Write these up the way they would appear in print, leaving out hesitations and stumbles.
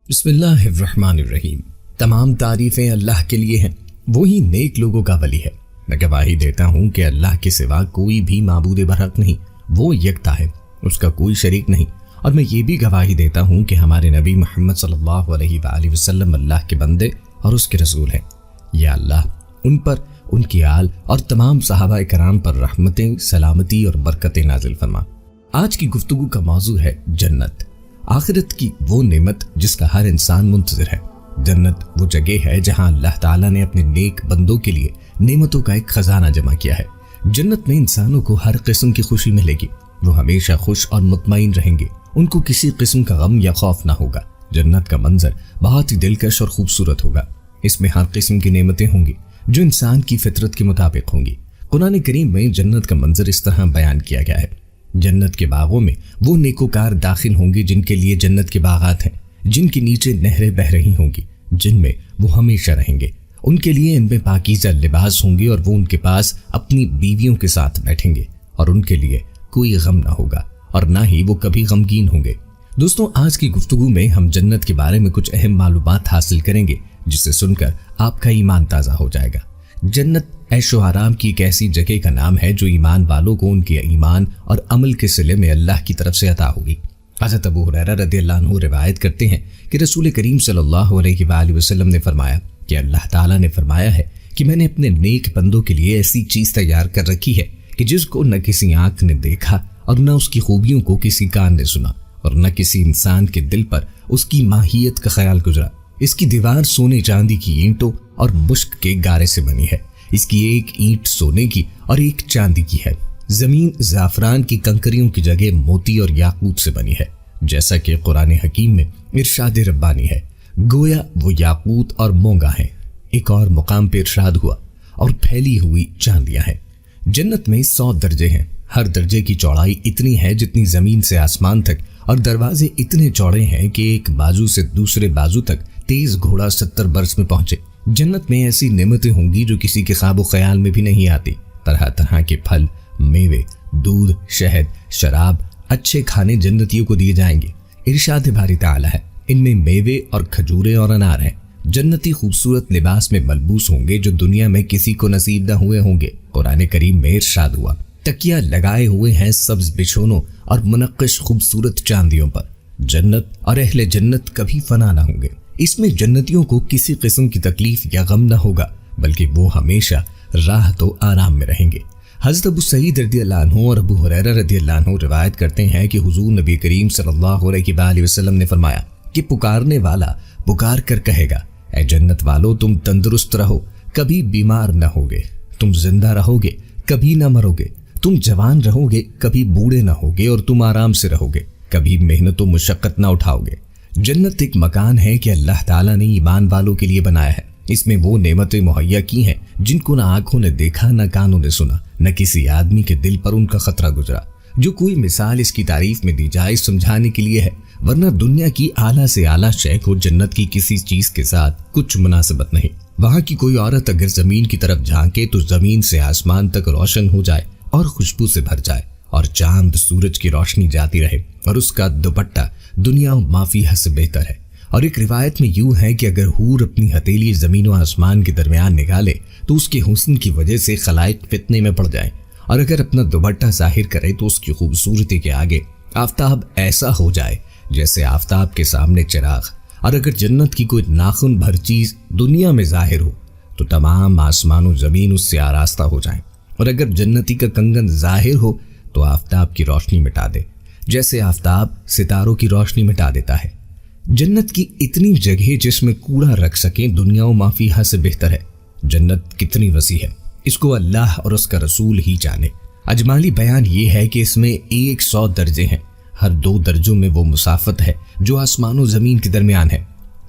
بسم اللہ الرحمن الرحیم۔ تمام تعریفیں اللہ کے لیے ہیں، وہی نیک لوگوں کا ولی ہے۔ میں گواہی دیتا ہوں کہ اللہ کے سوا کوئی بھی معبود برحق نہیں، وہ یکتا ہے، اس کا کوئی شریک نہیں۔ اور میں یہ بھی گواہی دیتا ہوں کہ ہمارے نبی محمد صلی اللہ علیہ وآلہ وسلم اللہ کے بندے اور اس کے رسول ہیں۔ یا اللہ ان پر، ان کی آل اور تمام صحابہ کرام پر رحمتیں، سلامتی اور برکتیں نازل فرما۔ آج کی گفتگو کا موضوع ہے جنت، آخرت کی وہ نعمت جس کا ہر انسان منتظر ہے۔ جنت وہ جگہ ہے جہاں اللہ تعالیٰ نے اپنے نیک بندوں کے لیے نعمتوں کا ایک خزانہ جمع کیا ہے۔ جنت میں انسانوں کو ہر قسم کی خوشی ملے گی، وہ ہمیشہ خوش اور مطمئن رہیں گے، ان کو کسی قسم کا غم یا خوف نہ ہوگا۔ جنت کا منظر بہت ہی دلکش اور خوبصورت ہوگا، اس میں ہر قسم کی نعمتیں ہوں گی جو انسان کی فطرت کے مطابق ہوں گی۔ قرآن کریم میں جنت کا منظر اس طرح بیان کیا گیا ہے: جنت کے باغوں میں وہ نیکوکار داخل ہوں گے جن کے لیے جنت کے باغات ہیں، جن کے نیچے نہریں بہہ رہی ہوں گی، جن میں وہ ہمیشہ رہیں گے۔ ان کے لیے ان میں پاکیزہ لباس ہوں گے اور وہ ان کے پاس اپنی بیویوں کے ساتھ بیٹھیں گے، اور ان کے لیے کوئی غم نہ ہوگا اور نہ ہی وہ کبھی غمگین ہوں گے۔ دوستوں، آج کی گفتگو میں ہم جنت کے بارے میں کچھ اہم معلومات حاصل کریں گے جسے سن کر آپ کا ایمان تازہ ہو جائے گا۔ جنت عیش و آرام کی ایک ایسی جگہ کا نام ہے جو ایمان والوں کو ان کے ایمان اور عمل کے صلے میں اللہ کی طرف سے عطا ہوگی۔ حضرت ابو ہریرہ رضی اللہ عنہ روایت کرتے ہیں کہ رسول کریم صلی اللہ علیہ وآلہ وسلم نے فرمایا کہ اللہ تعالیٰ نے فرمایا ہے کہ میں نے اپنے نیک بندوں کے لیے ایسی چیز تیار کر رکھی ہے کہ جس کو نہ کسی آنکھ نے دیکھا اور نہ اس کی خوبیوں کو کسی کان نے سنا اور نہ کسی انسان کے دل پر اس کی ماہیت کا خیال گزرا۔ اس کی دیوار سونے چاندی کی اینٹوں اور مشک کے گارے سے بنی ہے، اس کی ایک اینٹ سونے کی اور ایک چاندی کی ہے۔ زمین زعفران کی کنکریوں کی جگہ موتی اور یاقوت سے بنی ہے، جیسا کہ قرآن حکیم میں ارشاد ربانی ہے، گویا وہ یاقوت اور مونگا ہیں۔ ایک اور مقام پہ ارشاد ہوا، اور پھیلی ہوئی چاندیاں ہیں۔ جنت میں 100 درجے ہیں، ہر درجے کی چوڑائی اتنی ہے جتنی زمین سے آسمان تک، اور دروازے اتنے چوڑے ہیں کہ ایک بازو سے دوسرے بازو تک تیز گھوڑا 70 برس میں پہنچے۔ جنت میں ایسی نعمتیں ہوں گی جو کسی کے خواب و خیال میں بھی نہیں آتی۔ طرح طرح کے پھل، میوے، دودھ، شہد، شراب، اچھے کھانے جنتیوں کو دیے جائیں گے۔ ارشاد باری تعالی ہے، ان میں میوے اور کھجوریں اور انار ہیں۔ جنتی خوبصورت لباس میں ملبوس ہوں گے جو دنیا میں کسی کو نصیب نہ ہوئے ہوں گے۔ قرآن کریم میں ارشاد ہوا، تکیہ لگائے ہوئے ہیں سبز بچھونوں اور منقش خوبصورت چاندیوں پر۔ جنت اور اہل جنت کبھی فنا نہ ہوں گے۔ اس میں جنتیوں کو کسی قسم کی تکلیف یا غم نہ ہوگا، بلکہ وہ ہمیشہ راحت و آرام میں رہیں گے۔ حضرت ابو سعید رضی اللہ عنہ اور ابو ہریرہ رضی اللہ عنہ روایت کرتے ہیں کہ حضور نبی کریم صلی اللہ علیہ وآلہ وسلم نے فرمایا کہ پکارنے والا پکار کر کہے گا، اے جنت والو، تم تندرست رہو، کبھی بیمار نہ ہوگے، تم زندہ رہو گے، کبھی نہ مرو گے، تم جوان رہو گے، کبھی بوڑھے نہ ہوگے، اور تم آرام سے رہو گے، کبھی محنت و مشقت نہ اٹھاؤ گے۔ جنت ایک مکان ہے کہ اللہ تعالیٰ نے ایمان والوں کے لیے بنایا ہے۔ اس میں وہ نعمتیں مہیا کی ہیں جن کو نہ آنکھوں نے دیکھا، نہ کانوں نے سنا، نہ کسی آدمی کے دل پر ان کا خطرہ گزرا۔ جو کوئی مثال اس کی تعریف میں دی جائے سمجھانے کے لیے ہے، ورنہ دنیا کی اعلیٰ سے اعلیٰ شے کو جنت کی کسی چیز کے ساتھ کچھ مناسبت نہیں۔ وہاں کی کوئی عورت اگر زمین کی طرف جھانکے تو زمین سے آسمان تک روشن ہو جائے اور خوشبو سے بھر جائے، اور چاند سورج کی روشنی جاتی رہے، اور اس کا دوپٹہ دنیا و مافیہ سے بہتر ہے۔ اور ایک روایت میں یوں ہے کہ اگر حور اپنی ہتھیلی زمین و آسمان کے درمیان نکالے تو اس کے حسن کی وجہ سے خلائق فتنے میں پڑ جائیں، اور اگر اپنا دوپٹہ ظاہر کرے تو اس کی خوبصورتی کے آگے آفتاب ایسا ہو جائے جیسے آفتاب کے سامنے چراغ۔ اور اگر جنت کی کوئی ناخن بھر چیز دنیا میں ظاہر ہو تو تمام آسمان و زمین اس سے آراستہ ہو جائیں، اور اگر جنتی کا کنگن ظاہر ہو تو آفتاب کی روشنی مٹا دے جیسے آفتاب ستاروں کی روشنی مٹا دیتا ہے۔ جنت کی اتنی جگہ جس میں کوڑا رکھ سکیں دنیا و مافیہ سے بہتر ہے۔ جنت کتنی وسیع ہے اس کو اللہ اور اس کا رسول ہی جانے۔ اجمالی بیان یہ ہے کہ اس میں 100 درجے ہیں، ہر 2 درجوں میں وہ مسافت ہے جو آسمان و زمین کے درمیان ہے۔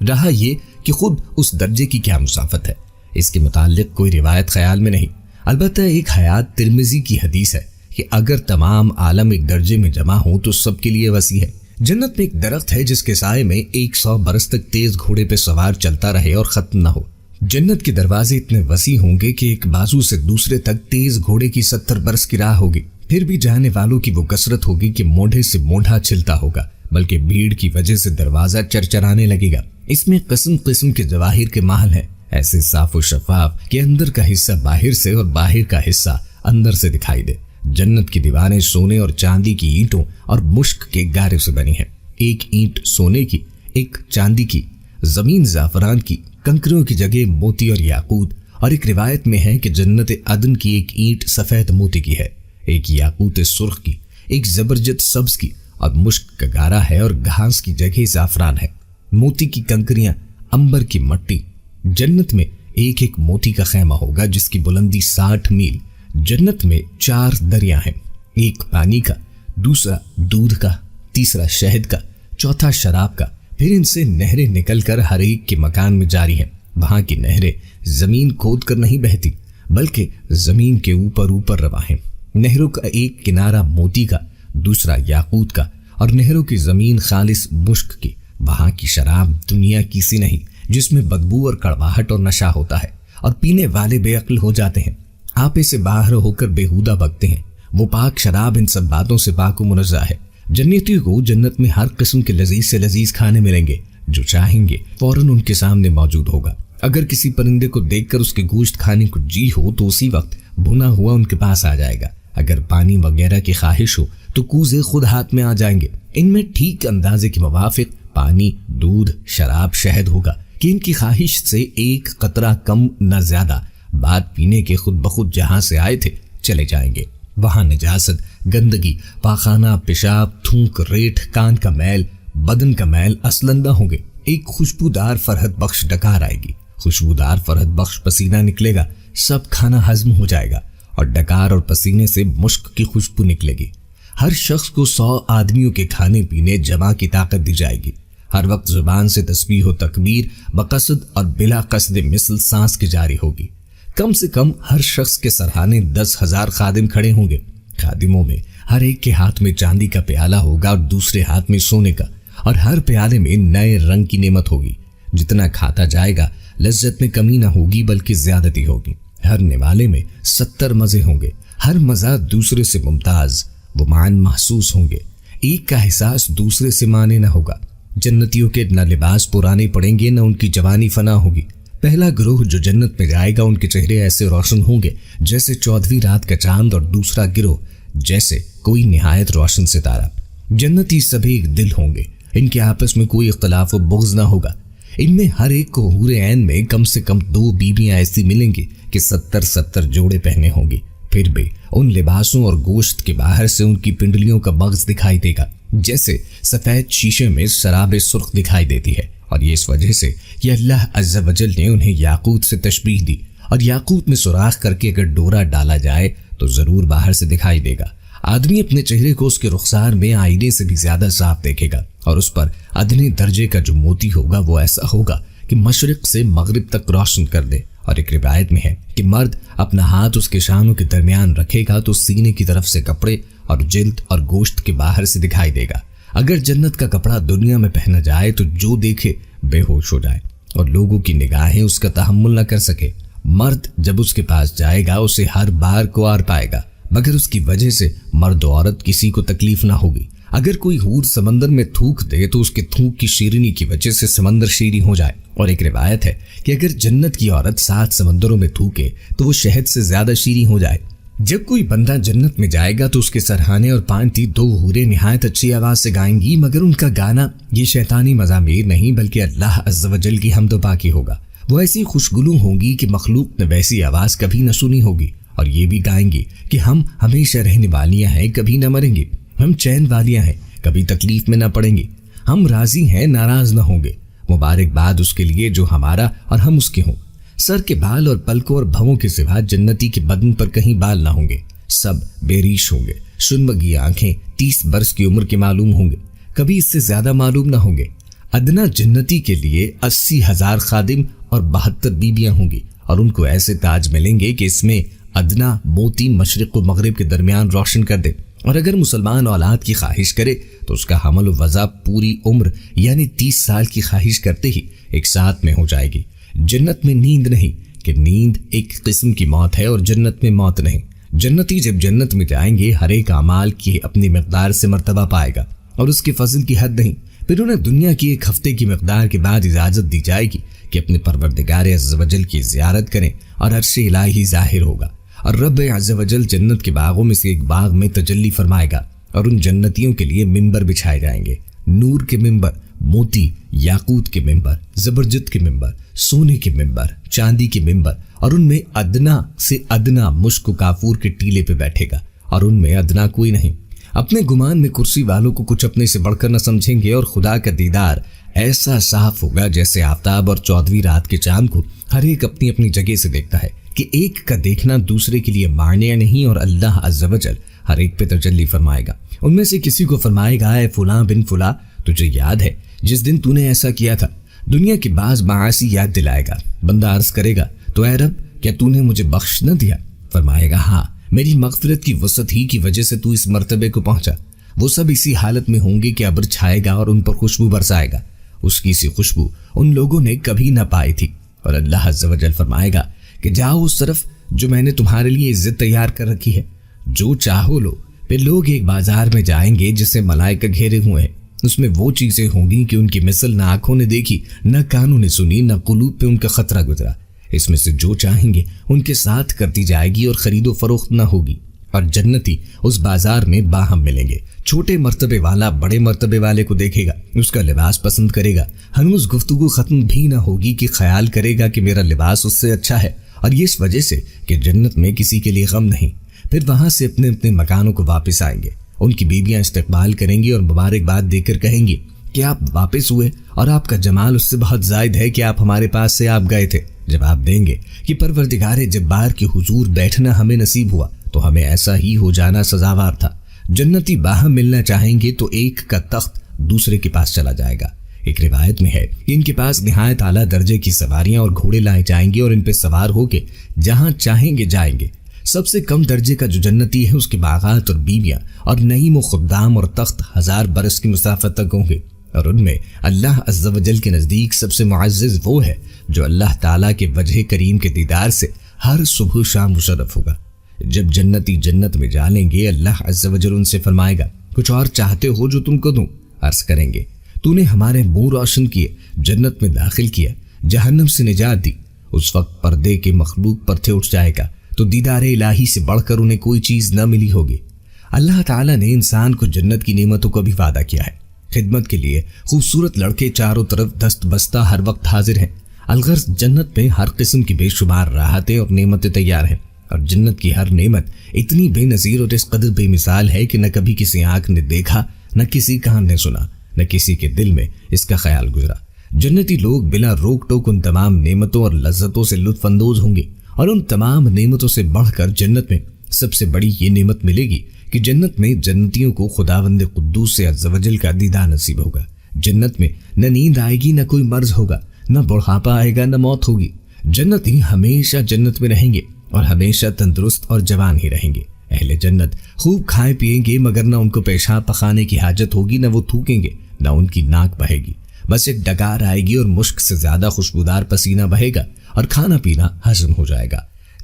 رہا یہ کہ خود اس درجے کی کیا مسافت ہے، اس کے متعلق کوئی روایت خیال میں نہیں، البتہ ایک حیات ترمذی کی حدیث ہے کہ اگر تمام عالم ایک درجے میں جمع ہوں تو سب کے لیے وسیع ہے۔ جنت میں ایک درخت ہے جس کے سائے میں 100 برس تک تیز گھوڑے پہ سوار چلتا رہے اور ختم نہ ہو۔ جنت کے دروازے اتنے وسیع ہوں گے کہ ایک بازو سے دوسرے تک تیز گھوڑے کی 70 برس کی راہ ہوگی، پھر بھی جانے والوں کی وہ کثرت ہوگی کہ موڑھے سے موڑھا چھلتا ہوگا، بلکہ بھیڑ کی وجہ سے دروازہ چرچرانے لگے گا۔ اس میں قسم قسم کے جواہر کے محل ہیں، ایسے صاف و شفاف کہ اندر کا حصہ باہر سے اور باہر کا حصہ اندر سے دکھائی دے۔ جنت کی دیواریں سونے اور چاندی کی اینٹوں اور مشک کے گارے سے بنی ہیں، ایک اینٹ سونے کی، ایک چاندی کی، زمین زعفران کی، کنکریوں کی جگہ موتی اور یاقوت، اور ایک روایت میں ہے کہ جنت عدن کی ایک اینٹ سفید موتی کی ہے، ایک یاقوت سرخ کی، ایک زبرجد سبز کی، اور مشک کا گارا ہے اور گھاس کی جگہ زعفران ہے، موتی کی کنکریاں، انبر کی مٹی۔ جنت میں ایک ایک موتی کا خیمہ ہوگا جس کی بلندی 60 میل۔ جنت میں 4 دریا ہیں، ایک پانی کا، دوسرا دودھ کا، تیسرا شہد کا، چوتھا شراب کا۔ پھر ان سے نہریں نکل کر ہر ایک کے مکان میں جاری ہیں۔ وہاں کی نہریں زمین کھود کر نہیں بہتی بلکہ زمین کے اوپر اوپر رواں ہیں۔ نہروں کا ایک کنارہ موتی کا، دوسرا یاقوت کا، اور نہروں کی زمین خالص مشک کی۔ وہاں کی شراب دنیا کی سی نہیں جس میں بدبو اور کڑواہٹ اور نشہ ہوتا ہے اور پینے والے بے عقل ہو جاتے ہیں، آپے سے باہر ہو کر بےہودہ بکتے ہیں۔ وہ پاک شراب ان سب باتوں سے پاک و منزہ ہے۔ جنتیوں کو جنت میں ہر قسم کے لذیذ سے لذیذ کھانے ملیں گے، جو چاہیں گے فوراً ان کے سامنے موجود ہوگا۔ اگر کسی پرندے کو دیکھ کر اس کے گوشت کھانے کو جی ہو تو اسی وقت بھنا ہوا ان کے پاس آ جائے گا۔ اگر پانی وغیرہ کی خواہش ہو تو کوزے خود ہاتھ میں آ جائیں گے۔ ان میں ٹھیک اندازے کے موافق پانی، دودھ، شراب، شہد ہوگا کہ ان کی خواہش سے ایک قطرہ کم نہ زیادہ۔ بات پینے کے خود بخود جہاں سے آئے تھے چلے جائیں گے۔ وہاں نجاست، گندگی، پاخانہ، پیشاب، تھوک، ریٹھ، کان کا میل، بدن کا میل اسلندہ ہوں گے۔ ایک خوشبودار فرحت بخش ڈکار آئے گی، خوشبودار فرحت بخش پسینہ نکلے گا، سب کھانا ہضم ہو جائے گا اور ڈکار اور پسینے سے مشک کی خوشبو نکلے گی۔ ہر شخص کو 100 آدمیوں کے کھانے پینے جمع کی طاقت دی جائے گی۔ ہر وقت زبان سے تسبیح و تکبیر بقصد اور بلا قصد مثل سانس کی جاری ہوگی۔ کم سے کم ہر شخص کے سرہانے 10,000 خادم کھڑے ہوں گے۔ خادموں میں ہر ایک کے ہاتھ میں چاندی کا پیالہ ہوگا اور دوسرے ہاتھ میں سونے کا، اور ہر پیالے میں نئے رنگ کی نعمت ہوگی۔ جتنا کھاتا جائے گا لذت میں کمی نہ ہوگی بلکہ زیادتی ہوگی۔ ہر نوالے میں 70 مزے ہوں گے، ہر مزہ دوسرے سے ممتاز، وہ مان محسوس ہوں گے، ایک کا احساس دوسرے سے مانے نہ ہوگا۔ جنتیوں کے نہ لباس پرانے پڑیں گے نہ ان کی جوانی فنا ہوگی۔ پہلا گروہ جو جنت میں جائے گا ان کے چہرے ایسے روشن ہوں گے جیسے 14ویں رات کا چاند، اور دوسرا گروہ جیسے کوئی نہایت روشن ستارہ۔ جنتی سبھی ایک دل ہوں گے، ان کے آپس میں کوئی اختلاف و بغض نہ ہوگا۔ ان میں ہر ایک کو حور عین میں کم سے کم 2 بیویاں ایسی ملیں گی کہ 70 جوڑے پہنے ہوں گی۔ پھر بھی ان لباسوں اور گوشت کے باہر سے ان کی پنڈلیوں کا بغض دکھائی دے گا، جیسے سفید شیشے میں شراب سرخ دکھائی دیتی ہے، اور یہ اس وجہ سے کہ اللہ عز و جل نے انہیں یاقوت سے تشبیہ دی، اور یاقوت میں سوراخ کر کے اگر ڈورا ڈالا جائے تو ضرور باہر سے دکھائی دے گا۔ آدمی اپنے چہرے کو اس کے رخسار میں آئینے سے بھی زیادہ صاف دیکھے گا، اور اس پر ادنے درجے کا جو موتی ہوگا وہ ایسا ہوگا کہ مشرق سے مغرب تک روشن کر دے۔ اور ایک روایت میں ہے کہ مرد اپنا ہاتھ اس کے شانوں کے درمیان رکھے گا تو سینے کی طرف سے کپڑے اور جلد اور گوشت کے باہر سے دکھائی دے گا۔ اگر جنت کا کپڑا دنیا میں پہنا جائے تو جو دیکھے بے ہوش ہو جائے اور لوگوں کی نگاہیں اس کا تحمل نہ کر سکے۔ مرد جب اس کے پاس جائے گا اسے ہر بار کوار پائے گا، مگر اس کی وجہ سے مرد و عورت کسی کو تکلیف نہ ہوگی۔ اگر کوئی حور سمندر میں تھوک دے تو اس کے تھوک کی شیرینی کی وجہ سے سمندر شیریں ہو جائے۔ اور ایک روایت ہے کہ اگر جنت کی عورت 7 سمندروں میں تھوکے تو وہ شہد سے زیادہ شیریں ہو جائے۔ جب کوئی بندہ جنت میں جائے گا تو اس کے سرہانے اور پانتی 2 حوریں نہایت اچھی آواز سے گائیں گی، مگر ان کا گانا یہ شیطانی مزامیر نہیں بلکہ اللہ عز و جل کی حمد و پاکی ہوگا۔ وہ ایسی خوشگلو ہوں گی کہ مخلوق نے ویسی آواز کبھی نہ سنی ہوگی، اور یہ بھی گائیں گی کہ ہم ہمیشہ رہنے والیاں ہیں، کبھی نہ مریں گے، ہم چین والیاں ہیں، کبھی تکلیف میں نہ پڑیں گے، ہم راضی ہیں، ناراض نہ ہوں گے۔ مبارکباد اس کے لیے جو ہمارا اور ہم اس کے ہوں۔ سر کے بال اور پلکوں اور بھووں کے سوا جنتی کے بدن پر کہیں بال نہ ہوں گے، سب بے ریش ہوں گے۔ شنبگی آنکھیں 30 برس کی عمر کے معلوم ہوں گے، کبھی اس سے زیادہ معلوم نہ ہوں گے۔ ادنا جنتی کے لیے 80,000 خادم اور 72 بیویاں ہوں گی، اور ان کو ایسے تاج ملیں گے کہ اس میں ادنا موتی مشرق و مغرب کے درمیان روشن کر دے۔ اور اگر مسلمان اولاد کی خواہش کرے تو اس کا حمل و وضع پوری عمر یعنی 30 سال کی خواہش کرتے ہی ایک ساتھ میں ہو جائے گی۔ جنت میں نیند نہیں، کہ نیند ایک قسم کی موت ہے اور جنت میں موت نہیں۔ جنتی جب جنت میں جائیں گے ہر ایک اعمال کی اپنی مقدار سے مرتبہ پائے گا، اور اس کے فضل کی حد نہیں۔ پھر انہیں دنیا کی ایک ہفتے کی مقدار کے بعد اجازت دی جائے گی کہ اپنے پروردگار عز و جل کی زیارت کریں اور عرش الہی ظاہر ہوگا، اور رب عز و جل جنت کے باغوں میں سے ایک باغ میں تجلی فرمائے گا، اور ان جنتیوں کے لیے ممبر بچھائے جائیں گے، نور کے ممبر، موتی یاقوت کے ممبر، زبرجد کے ممبر، سونے کے ممبر، چاندی کے ممبر، اور ان میں ادنا سے ادنا مشک و کافور کے ٹیلے پہ بیٹھے گا، اور ان میں ادنا کوئی نہیں۔ اپنے گمان میں کرسی والوں کو کچھ اپنے سے بڑھ کر نہ سمجھیں گے، اور خدا کا دیدار ایسا صاف ہوگا جیسے آفتاب اور 14ویں رات کے چاند کو ہر ایک اپنی اپنی جگہ سے دیکھتا ہے، کہ ایک کا دیکھنا دوسرے کے لیے معنی نہیں، اور اللہ عز و جل ہر ایک پہ تجلی فرمائے گا۔ ان میں سے کسی کو فرمائے گا، اے فلاں بن فلاں، تجھے یاد ہے جس دن تو نے ایسا کیا تھا؟ دنیا کی بعض معاصی یاد دلائے گا۔ بندہ عرض کرے گا، تو اے رب کیا تو نے مجھے بخش نہ دیا؟ فرمائے گا، ہاں، میری مغفرت کی وسعت ہی کی وجہ سے تو اس مرتبے کو پہنچا۔ وہ سب اسی حالت میں ہوں گے کہ ابر چھائے گا اور ان پر خوشبو برسائے گا، اس کی سی خوشبو ان لوگوں نے کبھی نہ پائی تھی۔ اور اللہ عز و جل فرمائے گا کہ جاؤ اس طرف جو میں نے تمہارے لیے عزت تیار کر رکھی ہے، جو چاہو لو۔ پھر لوگ ایک بازار میں جائیں گے جسے ملائکہ گھیرے ہوئے ہیں، اس میں وہ چیزیں ہوں گی کہ ان کی مثل نہ آنکھوں نے دیکھی، نہ کانوں نے سنی، نہ قلوب پہ ان کا خطرہ گزرا۔ اس میں سے جو چاہیں گے ان کے ساتھ کرتی جائے گی، اور خرید و فروخت نہ ہوگی، اور جنتی اس بازار میں باہم ملیں گے۔ چھوٹے مرتبے والا بڑے مرتبے والے کو دیکھے گا، اس کا لباس پسند کرے گا، ہنوز گفتگو ختم بھی نہ ہوگی کہ خیال کرے گا کہ میرا لباس اس سے اچھا ہے، اور یہ اس وجہ سے کہ جنت میں کسی کے لیے غم نہیں۔ پھر وہاں سے اپنے اپنے مکانوں کو واپس آئیں گے، ان کی بیویاں استقبال کریں گی اور مبارکباد دے کر کہیں گی کہ آپ واپس ہوئے، اور آپ کا جمال اس سے بہت زائد ہے کہ آپ ہمارے پاس سے آپ گئے تھے۔ جواب دیں گے کہ پروردگار جبار کے حضور بیٹھنا ہمیں نصیب ہوا تو ہمیں ایسا ہی ہو جانا سزاوار تھا۔ جنتی باہم ملنا چاہیں گے تو ایک کا تخت دوسرے کے پاس چلا جائے گا۔ ایک روایت میں ہے کہ ان کے پاس نہایت اعلیٰ درجے کی سواریاں اور گھوڑے لائے جائیں گے، اور ان پہ سوار ہو کے جہاں چاہیں گے جائیں گے۔ سب سے کم درجے کا جو جنتی ہے اس کے باغات اور بیویاں اور نعیم و خدام اور تخت 1000 برس کی مسافت تک ہوں گے، اور ان میں اللہ عز و جل کے نزدیک سب سے معزز وہ ہے جو اللہ تعالیٰ کے وجہ کریم کے دیدار سے ہر صبح شام مشرف ہوگا۔ جب جنتی جنت میں جا لیں گے، اللہ عز و جل ان سے فرمائے گا، کچھ اور چاہتے ہو جو تم کو دوں؟ عرض کریں گے، تو نے ہمارے منہ روشن کیے، جنت میں داخل کیا، جہنم سے نجات دی۔ اس وقت پردے کے مخلوق پرتھے اٹھ جائے گا تو دیدار الہی سے بڑھ کر انہیں کوئی چیز نہ ملی ہوگی۔ اللہ تعالیٰ نے انسان کو جنت کی نعمتوں کا بھی وعدہ کیا ہے۔ خدمت کے لیے خوبصورت لڑکے چاروں طرف دست بستہ ہر وقت حاضر ہیں۔ الغرض جنت میں ہر قسم کی بے شمار راحتیں اور نعمتیں تیار ہیں، اور جنت کی ہر نعمت اتنی بے نظیر اور اس قدر بے مثال ہے کہ نہ کبھی کسی آنکھ نے دیکھا، نہ کسی کان نے سنا، نہ کسی کے دل میں اس کا خیال گزرا۔ جنتی لوگ بلا روک ٹوک ان تمام نعمتوں اور لذتوں سے لطف اندوز ہوں گے، اور ان تمام نعمتوں سے بڑھ کر جنت میں سب سے بڑی یہ نعمت ملے گی کہ جنت میں جنتیوں کو خداوند قدوس سے عز و جل کا دیدار نصیب ہوگا۔ جنت میں نہ نیند آئے گی، نہ کوئی مرض ہوگا، نہ بڑھاپا آئے گا، نہ موت ہوگی۔ جنتی ہمیشہ جنت میں رہیں گے اور ہمیشہ تندرست اور جوان ہی رہیں گے۔ اہل جنت خوب کھائیں پیئیں گے، مگر نہ ان کو پیشاب پخانے کی حاجت ہوگی، نہ وہ تھوکیں گے، نہ ان کی ناک بہے گی۔ بس ایک ڈکار آئے گی اور مشک سے زیادہ خوشبودار پسینہ بہے گا، اور کھانا پینا ہضم ہو جائے گا۔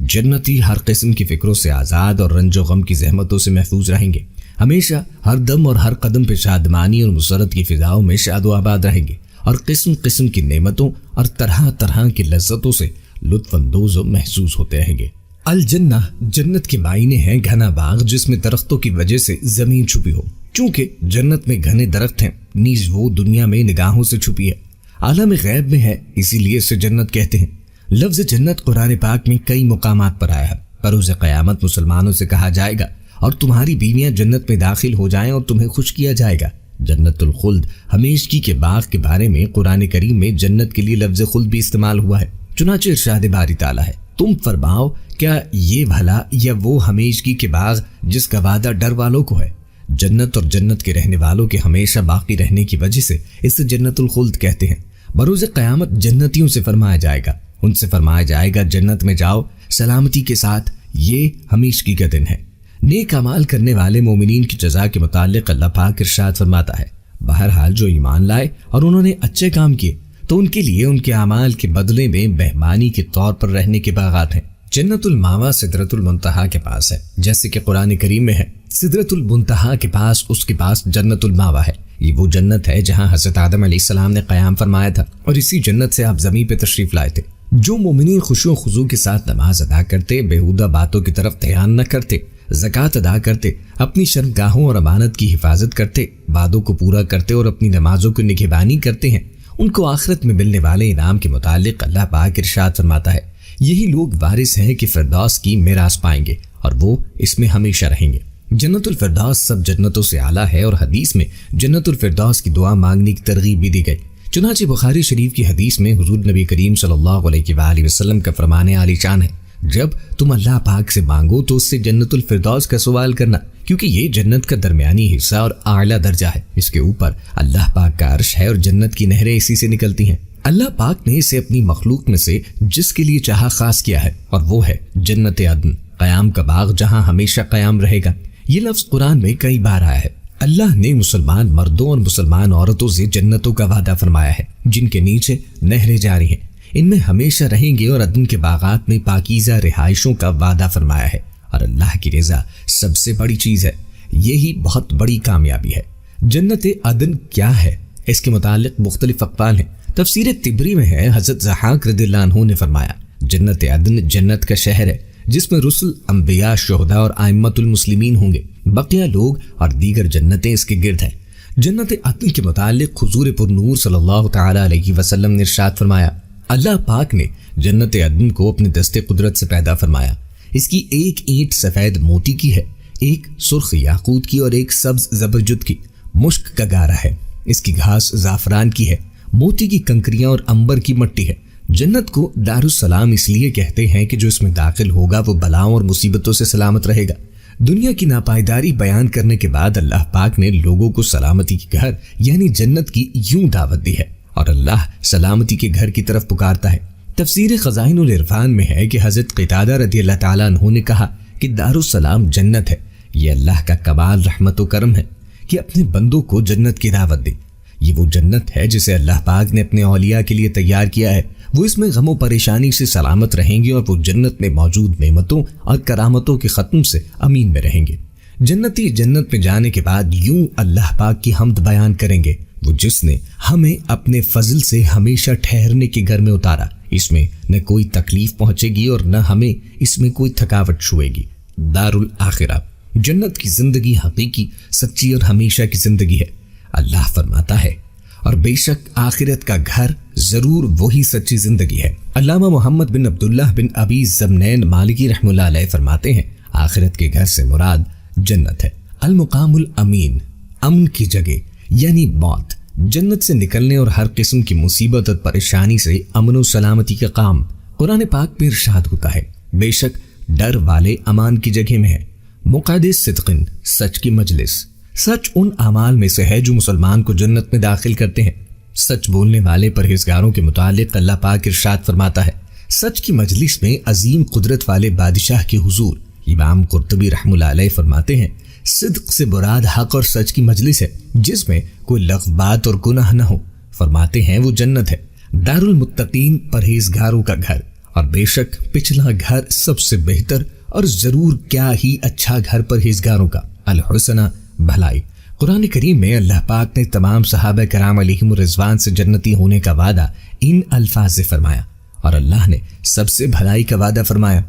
جنتی ہر قسم کی فکروں سے آزاد اور رنج و غم کی زحمتوں سے محفوظ رہیں گے، ہمیشہ ہر دم اور ہر قدم پہ شادمانی اور مسرت کی فضاؤں میں شاد و آباد رہیں گے، اور قسم قسم کی نعمتوں اور طرح طرح کی لذتوں سے لطف اندوز و محسوس ہوتے رہیں گے۔ الجنہ جنت کے معنی ہیں گھنا باغ جس میں درختوں کی وجہ سے زمین چھپی ہو۔ چونکہ جنت میں گھنے درخت ہیں، نیز وہ دنیا میں نگاہوں سے چھپی ہے، عالم غیب میں ہے، اسی لیے اسے جنت کہتے ہیں۔ لفظ جنت قرآن پاک میں کئی مقامات پر آیا ہے۔ بروز قیامت مسلمانوں سے کہا جائے گا، اور تمہاری بیویاں جنت میں داخل ہو جائیں اور تمہیں خوش کیا جائے گا۔ جنت الخلد ہمیشگی کے باغ کے بارے میں قرآن کریم میں جنت کے لیے لفظ خلد بھی استعمال ہوا ہے۔ چنانچہ ارشاد باری تعالیٰ ہے، تم فرماؤ کیا یہ بھلا یا وہ ہمیشگی کے باغ جس کا وعدہ ڈر والوں کو ہے؟ جنت اور جنت کے رہنے والوں کے ہمیشہ باقی رہنے کی وجہ سے اسے جنت الخلد کہتے ہیں۔ بروز قیامت جنتیوں سے فرمایا جائے گا، ان سے فرمایا جائے گا جنت میں جاؤ سلامتی کے ساتھ، یہ ہمیشگی کا دن ہے۔ نیک اعمال کرنے والے مومنین کی جزا کے متعلق اللہ پاک ارشاد فرماتا ہے، بہرحال جو ایمان لائے اور انہوں نے اچھے کام کیے تو ان کے لیے ان کے اعمال کے بدلے میں مہمانی کے طور پر رہنے کے باغات ہیں۔ جنت الماوا سدرۃ المنتہا کے پاس ہے، جیسے کہ قرآن کریم میں ہے، سدرۃ المنتہا کے پاس اس کے پاس جنت الماوا ہے. یہ وہ جنت ہے جہاں حضرت آدم علیہ السلام نے قیام فرمایا تھا اور اسی جنت سے آپ زمین پہ تشریف لائے تھے. جو مومنین خشوع و خضوع کے ساتھ نماز ادا کرتے، بیہودہ باتوں کی طرف دھیان نہ کرتے، زکوٰۃ ادا کرتے، اپنی شرمگاہوں اور امانت کی حفاظت کرتے، وعدوں کو پورا کرتے اور اپنی نمازوں کی نگہبانی کرتے ہیں، ان کو آخرت میں ملنے والے انعام کے متعلق اللہ پاک ارشاد فرماتا ہے یہی لوگ وارث ہیں کہ فردوس کی میراث پائیں گے اور وہ اس میں ہمیشہ رہیں گے. جنت الفردوس سب جنتوں سے اعلیٰ ہے اور حدیث میں جنت الفردوس کی دعا مانگنے کی ترغیب بھی دی گئی. چنانچہ بخاری شریف کی حدیث میں حضور نبی کریم صلی اللہ علیہ وآلہ وسلم کا فرمان عالی شان ہے جب تم اللہ پاک سے مانگو تو اس سے جنت الفردوس کا سوال کرنا، کیونکہ یہ جنت کا درمیانی حصہ اور اعلیٰ درجہ ہے. اس کے اوپر اللہ پاک کا عرش ہے اور جنت کی نہریں اسی سے نکلتی ہیں. اللہ پاک نے اسے اپنی مخلوق میں سے جس کے لیے چاہا خاص کیا ہے اور وہ ہے جنت عدن، قیام کا باغ جہاں ہمیشہ قیام رہے گا. یہ لفظ قرآن میں کئی بار آیا ہے. اللہ نے مسلمان مردوں اور مسلمان عورتوں سے جنتوں کا وعدہ فرمایا ہے جن کے نیچے نہریں جاری ہیں، ان میں ہمیشہ رہیں گے، اور عدن کے باغات میں پاکیزہ رہائشوں کا وعدہ فرمایا ہے. اور اللہ کی رضا سب سے بڑی چیز ہے، یہی بہت بڑی کامیابی ہے. جنت عدن کیا ہے؟ اس کے متعلق مختلف اقوال ہیں. تفسیر طبری میں ہے، حضرت ضحاک رضی اللہ عنہ نے فرمایا جنت عدن جنت کا شہر ہے جس میں رسل، انبیاء، شہداء اور ائمۃ المسلمین ہوں گے. بقیہ لوگ اور دیگر جنتیں اس کے گرد ہیں. جنت عدن کے متعلق حضور پر نور صلی اللہ تعالی علیہ وسلم نے ارشاد فرمایا اللہ پاک نے جنت عدن کو اپنے دست قدرت سے پیدا فرمایا. اس کی ایک اینٹ سفید موتی کی ہے، ایک سرخ یاقوت کی اور ایک سبز زبرجد کی. مشک کا گارا ہے، اس کی گھاس زعفران کی ہے، موتی کی کنکریاں اور عنبر کی مٹی ہے. جنت کو دار السلام اس لیے کہتے ہیں کہ جو اس میں داخل ہوگا وہ بلاؤں اور مصیبتوں سے سلامت رہے گا. دنیا کی ناپائیداری بیان کرنے کے بعد اللہ پاک نے لوگوں کو سلامتی کے گھر یعنی جنت کی یوں دعوت دی ہے اور اللہ سلامتی کے گھر کی طرف پکارتا ہے. تفسیر خزائن العرفان میں ہے کہ حضرت قتادہ رضی اللہ تعالیٰ عنہ نے کہا کہ دار السلام جنت ہے. یہ اللہ کا کمال رحمت و کرم ہے کہ اپنے بندوں کو جنت کی دعوت دی. یہ وہ جنت ہے جسے اللہ پاک نے اپنے اولیاء کے لیے تیار کیا ہے. وہ اس میں غم و پریشانی سے سلامت رہیں گے اور وہ جنت میں موجود نعمتوں اور کرامتوں کے ختم سے امین میں رہیں گے. جنتی جنت میں جانے کے بعد یوں اللہ پاک کی حمد بیان کریں گے وہ جس نے ہمیں اپنے فضل سے ہمیشہ ٹھہرنے کے گھر میں اتارا. اس میں نہ کوئی تکلیف پہنچے گی اور نہ ہمیں اس میں کوئی تھکاوٹ چھوئے گی. دار الاخرہ جنت کی زندگی حقیقی، سچی اور ہمیشہ کی زندگی ہے. اللہ فرماتا ہے اور بے شک آخرت کا گھر ضرور وہی سچی زندگی ہے. علامہ محمد بن عبداللہ بن ابی زمنین مالکی رحمہ اللہ علیہ فرماتے ہیں آخرت کے گھر سے مراد جنت ہے. المقام الامین، امن کی جگہ یعنی موت. جنت سے نکلنے اور ہر قسم کی مصیبت اور پریشانی سے امن و سلامتی کا کام قرآن پاک میں ارشاد ہوتا ہے. بے شک ڈر والے امان کی جگہ میں ہے. مقعد صدقن، سچ کی مجلس. سچ ان اعمال میں سے ہے جو مسلمان کو جنت میں داخل کرتے ہیں. سچ بولنے والے پرہیزگاروں کے متعلق اللہ پاک ارشاد فرماتا ہے سچ کی مجلس میں عظیم قدرت والے بادشاہ کے حضور. امام قرطبی رحمہ اللہ علیہ فرماتے ہیں صدق سے مراد حق اور سچ کی مجلس ہے جس میں کوئی لغو بات اور گناہ نہ ہو. فرماتے ہیں وہ جنت ہے، دار المتقین، پرہیزگاروں کا گھر. اور بے شک پچھلا گھر سب سے بہتر اور ضرور کیا ہی اچھا گھر پرہیزگاروں کا. الحسنہ، بھلائی. قرآن کریم میں اللہ پاک نے تمام صحابہ کرام علیہم الرضوان سے جنتی ہونے کا وعدہ ان الفاظ سے فرمایا اور اللہ نے سب سے بھلائی کا وعدہ فرمایا.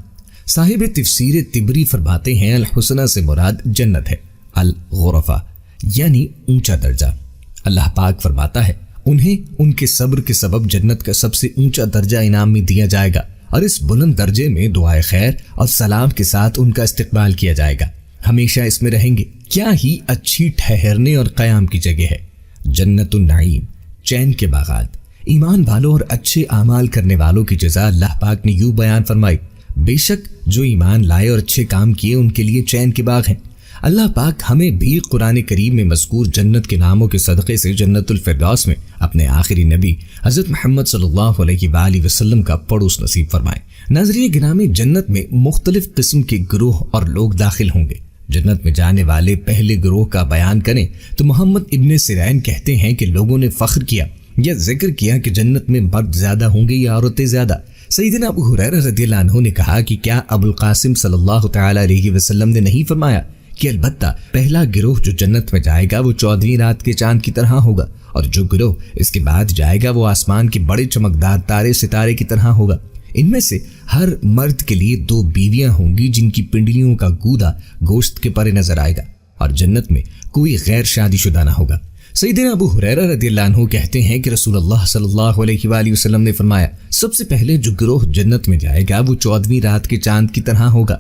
صاحب تفسیر طبری فرماتے ہیں الحسنہ سے مراد جنت ہے، الغرفہ یعنی اونچا درجہ. اللہ پاک فرماتا ہے انہیں ان کے صبر کے سبب جنت کا سب سے اونچا درجہ انعام میں دیا جائے گا اور اس بلند درجے میں دعائے خیر اور سلام کے ساتھ ان کا استقبال کیا جائے گا. ہمیشہ اس میں رہیں گے. کیا ہی اچھی ٹھہرنے اور قیام کی جگہ ہے. جنت النعیم، چین کے باغات. ایمان والوں اور اچھے اعمال کرنے والوں کی جزا اللہ پاک نے یوں بیان فرمائی بے شک جو ایمان لائے اور اچھے کام کیے ان کے لیے چین کے باغ ہیں. اللہ پاک ہمیں بھی قرآن کریم میں مذکور جنت کے ناموں کے صدقے سے جنت الفردوس میں اپنے آخری نبی حضرت محمد صلی اللہ علیہ وآلہ وسلم کا پڑوس نصیب فرمائے. ناظرین گرامی، جنت میں مختلف قسم کے گروہ اور لوگ داخل ہوں گے. جنت میں جانے والے پہلے گروہ کا بیان کریں تو محمد ابن سیرین کہتے ہیں کہ لوگوں نے فخر کیا یا ذکر کیا کہ جنت میں مرد زیادہ ہوں گے یا عورتیں زیادہ. سیدنا ابو ہریرہ رضی اللہ عنہ نے کہا کہ کیا ابو القاسم صلی اللہ تعالی علیہ وسلم نے نہیں فرمایا کہ البتہ پہلا گروہ جو جنت میں جائے گا وہ 14ویں رات کے چاند کی طرح ہوگا، اور جو گروہ اس کے بعد جائے گا وہ آسمان کے بڑے چمکدار تارے ستارے کی طرح ہوگا۔ ان میں سے ہر مرد کے لیے 2 بیویاں ہوں گی جن کی پنڈلیوں کا گودا گوشت کے پرے نظر آئے گا، اور جنت میں کوئی غیر شادی شدہ نہ ہوگا۔ سیدنا ابو ہریرہ رضی اللہ عنہ کہتے ہیں کہ رسول اللہ صلی اللہ علیہ وآلہ وسلم نے فرمایا، سب سے پہلے جو گروہ جنت میں جائے گا وہ 14ویں رات کے چاند کی طرح ہوگا،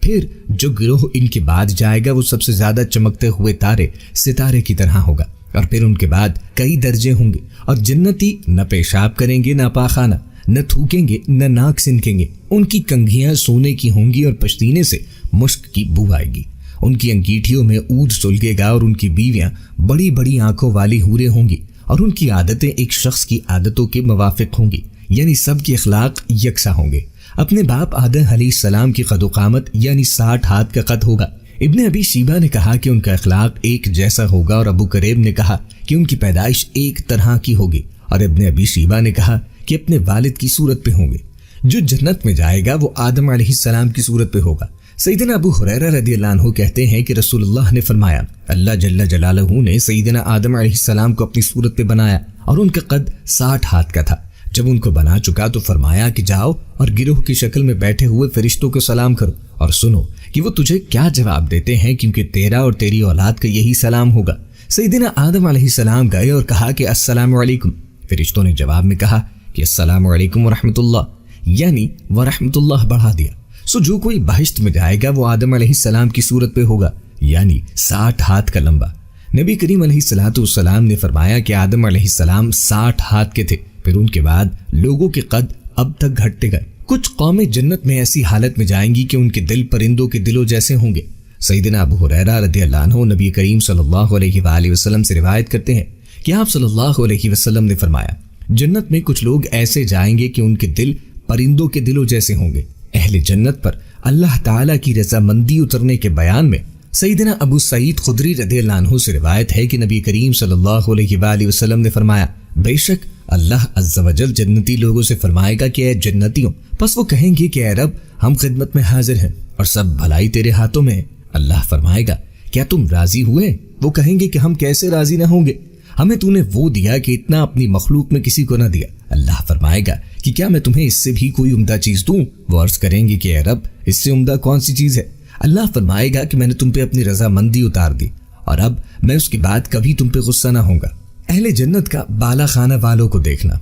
پھر جو گروہ ان کے بعد جائے گا وہ سب سے زیادہ چمکتے ہوئے تارے ستارے کی طرح ہوگا، اور پھر ان کے بعد کئی درجے ہوں گے، اور جنتی نہ پیشاب کریں گے نہ پاخانہ، نہ تھوکیں گے نہ ناک سنکیں گے، ان کی کنگھیاں سونے کی ہوں گی اور پشتینے سے مشک کی بو آئے گی، ان کی انگیٹھیوں میں عود سلگے گا، اور ان کی بیویاں بڑی بڑی آنکھوں والی حوریں ہوں گی، اور ان کی عادتیں ایک شخص کی عادتوں کے موافق ہوں گی، یعنی سب کے اخلاق یکساں ہوں گے۔ اپنے باپ آدم علیہ السلام کی قد و قامت یعنی 60 ہاتھ کا قد ہوگا۔ ابن ابی شیبہ نے کہا کہ ان کا اخلاق ایک جیسا ہوگا، اور ابو کریب نے کہا کہ ان کی پیدائش ایک طرح کی ہوگی، اور ابن ابی شیبہ نے کہا کہ اپنے والد کی صورت پہ ہوں گے۔ جو جنت میں جائے گا وہ آدم علیہ السلام کی صورت پہ ہوگا۔ سیدنا ابو ہریرہ رضی اللہ عنہ کہتے ہیں کہ رسول اللہ نے فرمایا، اللہ جل جلالہ نے سیدنا آدم علیہ السلام کو اپنی صورت پہ بنایا، اور ان کا قد 60 ہاتھ کا تھا۔ جب ان کو بنا چکا تو فرمایا کہ جاؤ اور گروہ کی شکل میں بیٹھے ہوئے فرشتوں کو سلام کرو، اور سنو کہ وہ تجھے کیا جواب دیتے ہیں، کیونکہ تیرا اور تیری اولاد کا یہی سلام ہوگا۔ سیدنا آدم علیہ السلام گئے اور کہا کہ السلام علیکم۔ فرشتوں نے جواب میں کہا کہ السلام علیکم ورحمۃ اللہ، یعنی ورحمۃ اللہ بڑھا دیا۔ سو جو کوئی بہشت میں جائے گا وہ آدم علیہ السلام کی صورت پہ ہوگا، یعنی 60 ہاتھ کا لمبا۔ نبی کریم علیہ الصلوۃ والسلام نے فرمایا کہ آدم علیہ السلام 60 ہاتھ کے تھے، پھر ان کے بعد لوگوں کے قد اب تک گھٹتے گئے۔ کچھ قومیں جنت میں ایسی حالت میں جائیں گی کہ ان کے دل پرندوں کے دلوں جیسے ہوں گے۔ سیدنا ابو ہریرہ رضی اللہ عنہ نبی کریم صلی اللہ علیہ وآلہ وسلم سے روایت کرتے ہیں کہ آپ صلی اللہ علیہ وسلم نے فرمایا، جنت میں کچھ لوگ ایسے جائیں گے کہ ان کے دل پرندوں کے دلوں جیسے ہوں گے۔ اہل جنت پر اللہ تعالیٰ کی رضامندی اترنے کے بیان میں سیدنا ابو سعید خدری رضی اللہ عنہ سے روایت ہے کہ نبی کریم صلی اللہ علیہ وآلہ وسلم نے فرمایا، بے شک اللہ عز و جل جنتی لوگوں سے فرمائے گا کہ اے جنتیوں، پس وہ کہیں گے کہ اے رب ہم خدمت میں حاضر ہیں اور سب بھلائی تیرے ہاتھوں میں ہے۔ اللہ فرمائے گا کیا تم راضی ہوئے؟ وہ کہیں گے کہ ہم کیسے راضی نہ ہوں گے، ہمیں تو نے وہ دیا کہ اتنا اپنی مخلوق میں کسی کو نہ دیا۔ اللہ فرمائے گا کہ کیا میں تمہیں اس سے بھی کوئی عمدہ چیز دوں؟ وہ عرض کریں گے کہ اے رب اس سے عمدہ کون سی چیز ہے؟ اللہ فرمائے گا کہ میں نے تم پہ اپنی رضامندی اتار دی، اور اب میں اس کے بعد کبھی تم پہ غصہ نہ ہوں گا۔ اہل جنت کا بالا خانہ والوں کو دیکھنا۔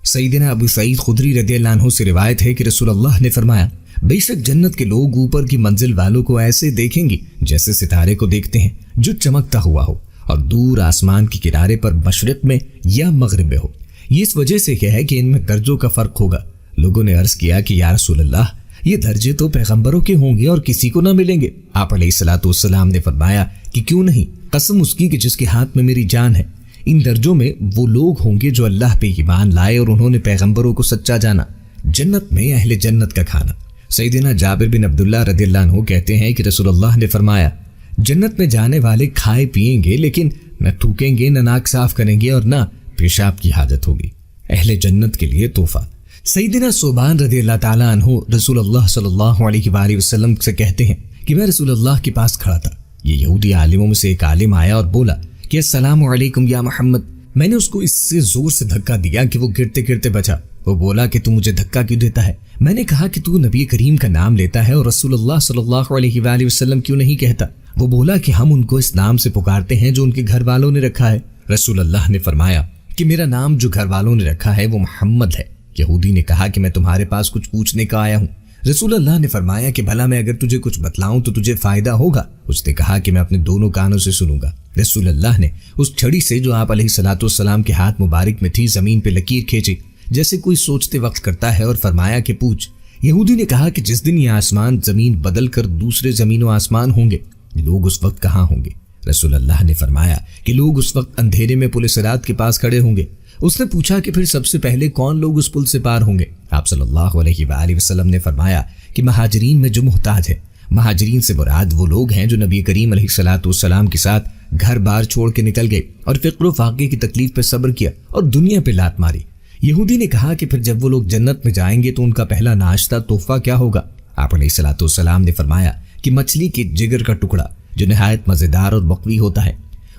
سیدنا ابو سعید خدری رضی اللہ عنہ سے روایت ہے کہ رسول اللہ نے فرمایا، بے شک جنت کے لوگ اوپر کی منزل والوں کو ایسے دیکھیں گے جیسے ستارے کو دیکھتے ہیں جو چمکتا ہوا ہو اور دور آسمان کے کنارے پر مشرق میں یا مغرب میں ہو۔ یہ اس وجہ سے کیا ہے کہ ان میں درجوں کا فرق ہوگا۔ لوگوں نے عرض کیا کہ یا رسول اللہ، یہ درجے تو پیغمبروں کے ہوں گے اور کسی کو نہ ملیں گے۔ آپ علیہ الصلوۃ والسلام نے فرمایا کہ کیوں نہیں، قسم اس کی کہ جس کے ہاتھ میں میری جان ہے، ان درجوں میں وہ لوگ ہوں گے جو اللہ پہ ایمان لائے اور انہوں نے پیغمبروں کو سچا جانا۔ جنت میں اہل جنت کا کھانا۔ سیدنا جابر بن عبداللہ رضی اللہ عنہ کہتے ہیں کہ رسول اللہ نے فرمایا، جنت میں جانے والے کھائے پیئیں گے لیکن نہ تھوکیں گے، نہ ناک صاف کریں گے، اور نہ پیشاب کی حاجت ہوگی۔ اہل جنت کے لیے تحفہ۔ سیدنا صوبان رضی اللہ تعالیٰ عنہ رسول اللہ صلی اللہ علیہ وآلہ وسلم سے کہتے ہیں کہ میں رسول اللہ کے پاس کھڑا تھا، یہ یہودی عالموں میں سے ایک عالم آیا اور بولا کہ السلام علیکم یا محمد۔ میں نے اس کو اس سے زور سے دھکا دیا کہ وہ گرتے گرتے بچا۔ وہ بولا کہ تو مجھے دھکا کیوں دیتا ہے؟ میں نے کہا کہ تو نبی کریم کا نام لیتا ہے اور رسول اللہ صلی اللہ علیہ وآلہ وسلم کیوں نہیں کہتا؟ وہ بولا کہ ہم ان کو اس نام سے پکارتے ہیں جو ان کے گھر والوں نے رکھا ہے۔ رسول اللہ نے فرمایا کہ میرا نام جو گھر والوں نے رکھا ہے وہ محمد ہے۔ یہودی نے کہا کہ میں تمہارے پاس کچھ پوچھنے کا آیا ہوں۔ رسول اللہ نے فرمایا کہ بھلا میں اگر تجھے کچھ بتلاؤں تو تجھے فائدہ ہوگا؟ اس نے کہا کہ میں اپنے دونوں کانوں سے سنوں گا۔ رسول اللہ نے اس چھڑی سے جو آپ علیہ الصلوۃ والسلام کے ہاتھ مبارک میں تھی زمین پہ لکیر کھینچی جیسے کوئی سوچتے وقت کرتا ہے اور فرمایا کہ پوچھ۔ یہودی نے کہا کہ جس دن یہ آسمان زمین بدل کر دوسرے زمین و آسمان ہوں گے، لوگ اس وقت کہاں ہوں گے؟ رسول اللہ نے فرمایا کہ لوگ اس وقت اندھیرے میں پل صراط کے پاس کھڑے ہوں گے۔ اس نے پوچھا کہ پھر سب سے پہلے کون لوگ اس پل سے پار ہوں گے؟ آپ صلی اللہ علیہ وآلہ وسلم نے فرمایا کہ مہاجرین میں جو محتاج ہے۔ مہاجرین سے مراد وہ لوگ ہیں جو نبی کریم علیہ الصلوۃ والسلام کے ساتھ گھر بار چھوڑ کے نکل گئے اور فقر و فاقے کی تکلیف پہ صبر کیا اور دنیا پہ لات ماری۔ یہودی نے کہا کہ پھر جب وہ لوگ جنت میں جائیں گے تو ان کا پہلا ناشتہ تحفہ کیا ہوگا؟ آپ علیہ الصلوۃ والسلام نے فرمایا کہ مچھلی کے جگر کا ٹکڑا، جو نہایت مزیدار اور مقوی ہوتا ہے۔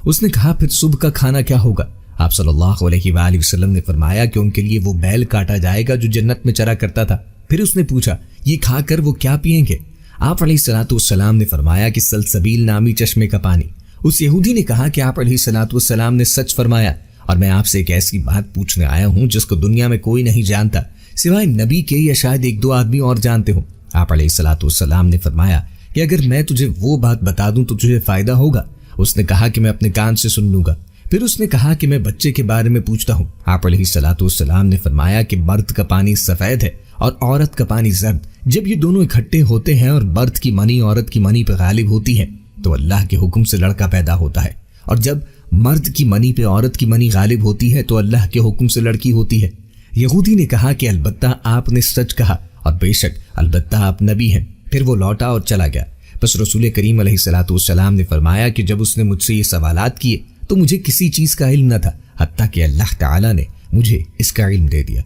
اس نے کہا پھر صبح کا کھانا کیا ہوگا؟ آپ صلی اللہ علیہ وآلہ وسلم نے فرمایا کہ ان کے لیے وہ بیل کاٹا جائے گا جو جنت میں چرا کرتا تھا۔ پھر اس نے پوچھا یہ کھا کر وہ کیا پیئیں گے؟ آپ علیہ الصلوۃ والسلام نے فرمایا کہ سلسبیل نامی چشمے کا پانی۔ اس یہودی نے کہا کہ آپ علیہ الصلوۃ والسلام نے سچ فرمایا اور میں آپ سے ایک ایسی بات پوچھنے آیا ہوں جس کو دنیا میں کوئی نہیں جانتا سوائے نبی کے یا شاید ایک دو آدمی اور جانتے ہوں۔ آپ علیہ الصلوۃ والسلام نے فرمایا کہ اگر میں تجھے وہ بات بتا دوں تو تجھے فائدہ ہوگا؟ اس نے کہا کہ میں اپنے کان سے سن لوں گا۔ پھر اس نے کہا کہ میں بچے کے بارے میں پوچھتا ہوں۔ آپ علیہ الصلوۃ والسلام نے فرمایا کہ مرد کا پانی سفید ہے اور عورت کا پانی زرد۔ جب یہ دونوں اکٹھے ہوتے ہیں اور مرد کی منی عورت کی منی پہ غالب ہوتی ہے تو اللہ کے حکم سے لڑکا پیدا ہوتا ہے، اور جب مرد کی منی پہ عورت کی منی غالب ہوتی ہے تو اللہ کے حکم سے لڑکی ہوتی ہے۔ یہودی نے کہا کہ البتہ آپ نے سچ کہا اور بے شک البتہ آپ نبی ہیں۔ پھر وہ لوٹا اور چلا گیا۔ بس رسول کریم علیہ الصلوۃ والسلام نے فرمایا کہ جب اس نے مجھ سے یہ سوالات کیے تو مجھے کسی چیز کا علم نہ تھا حتیٰ کہ اللہ تعالیٰ نے مجھے اس کا علم دے دیا۔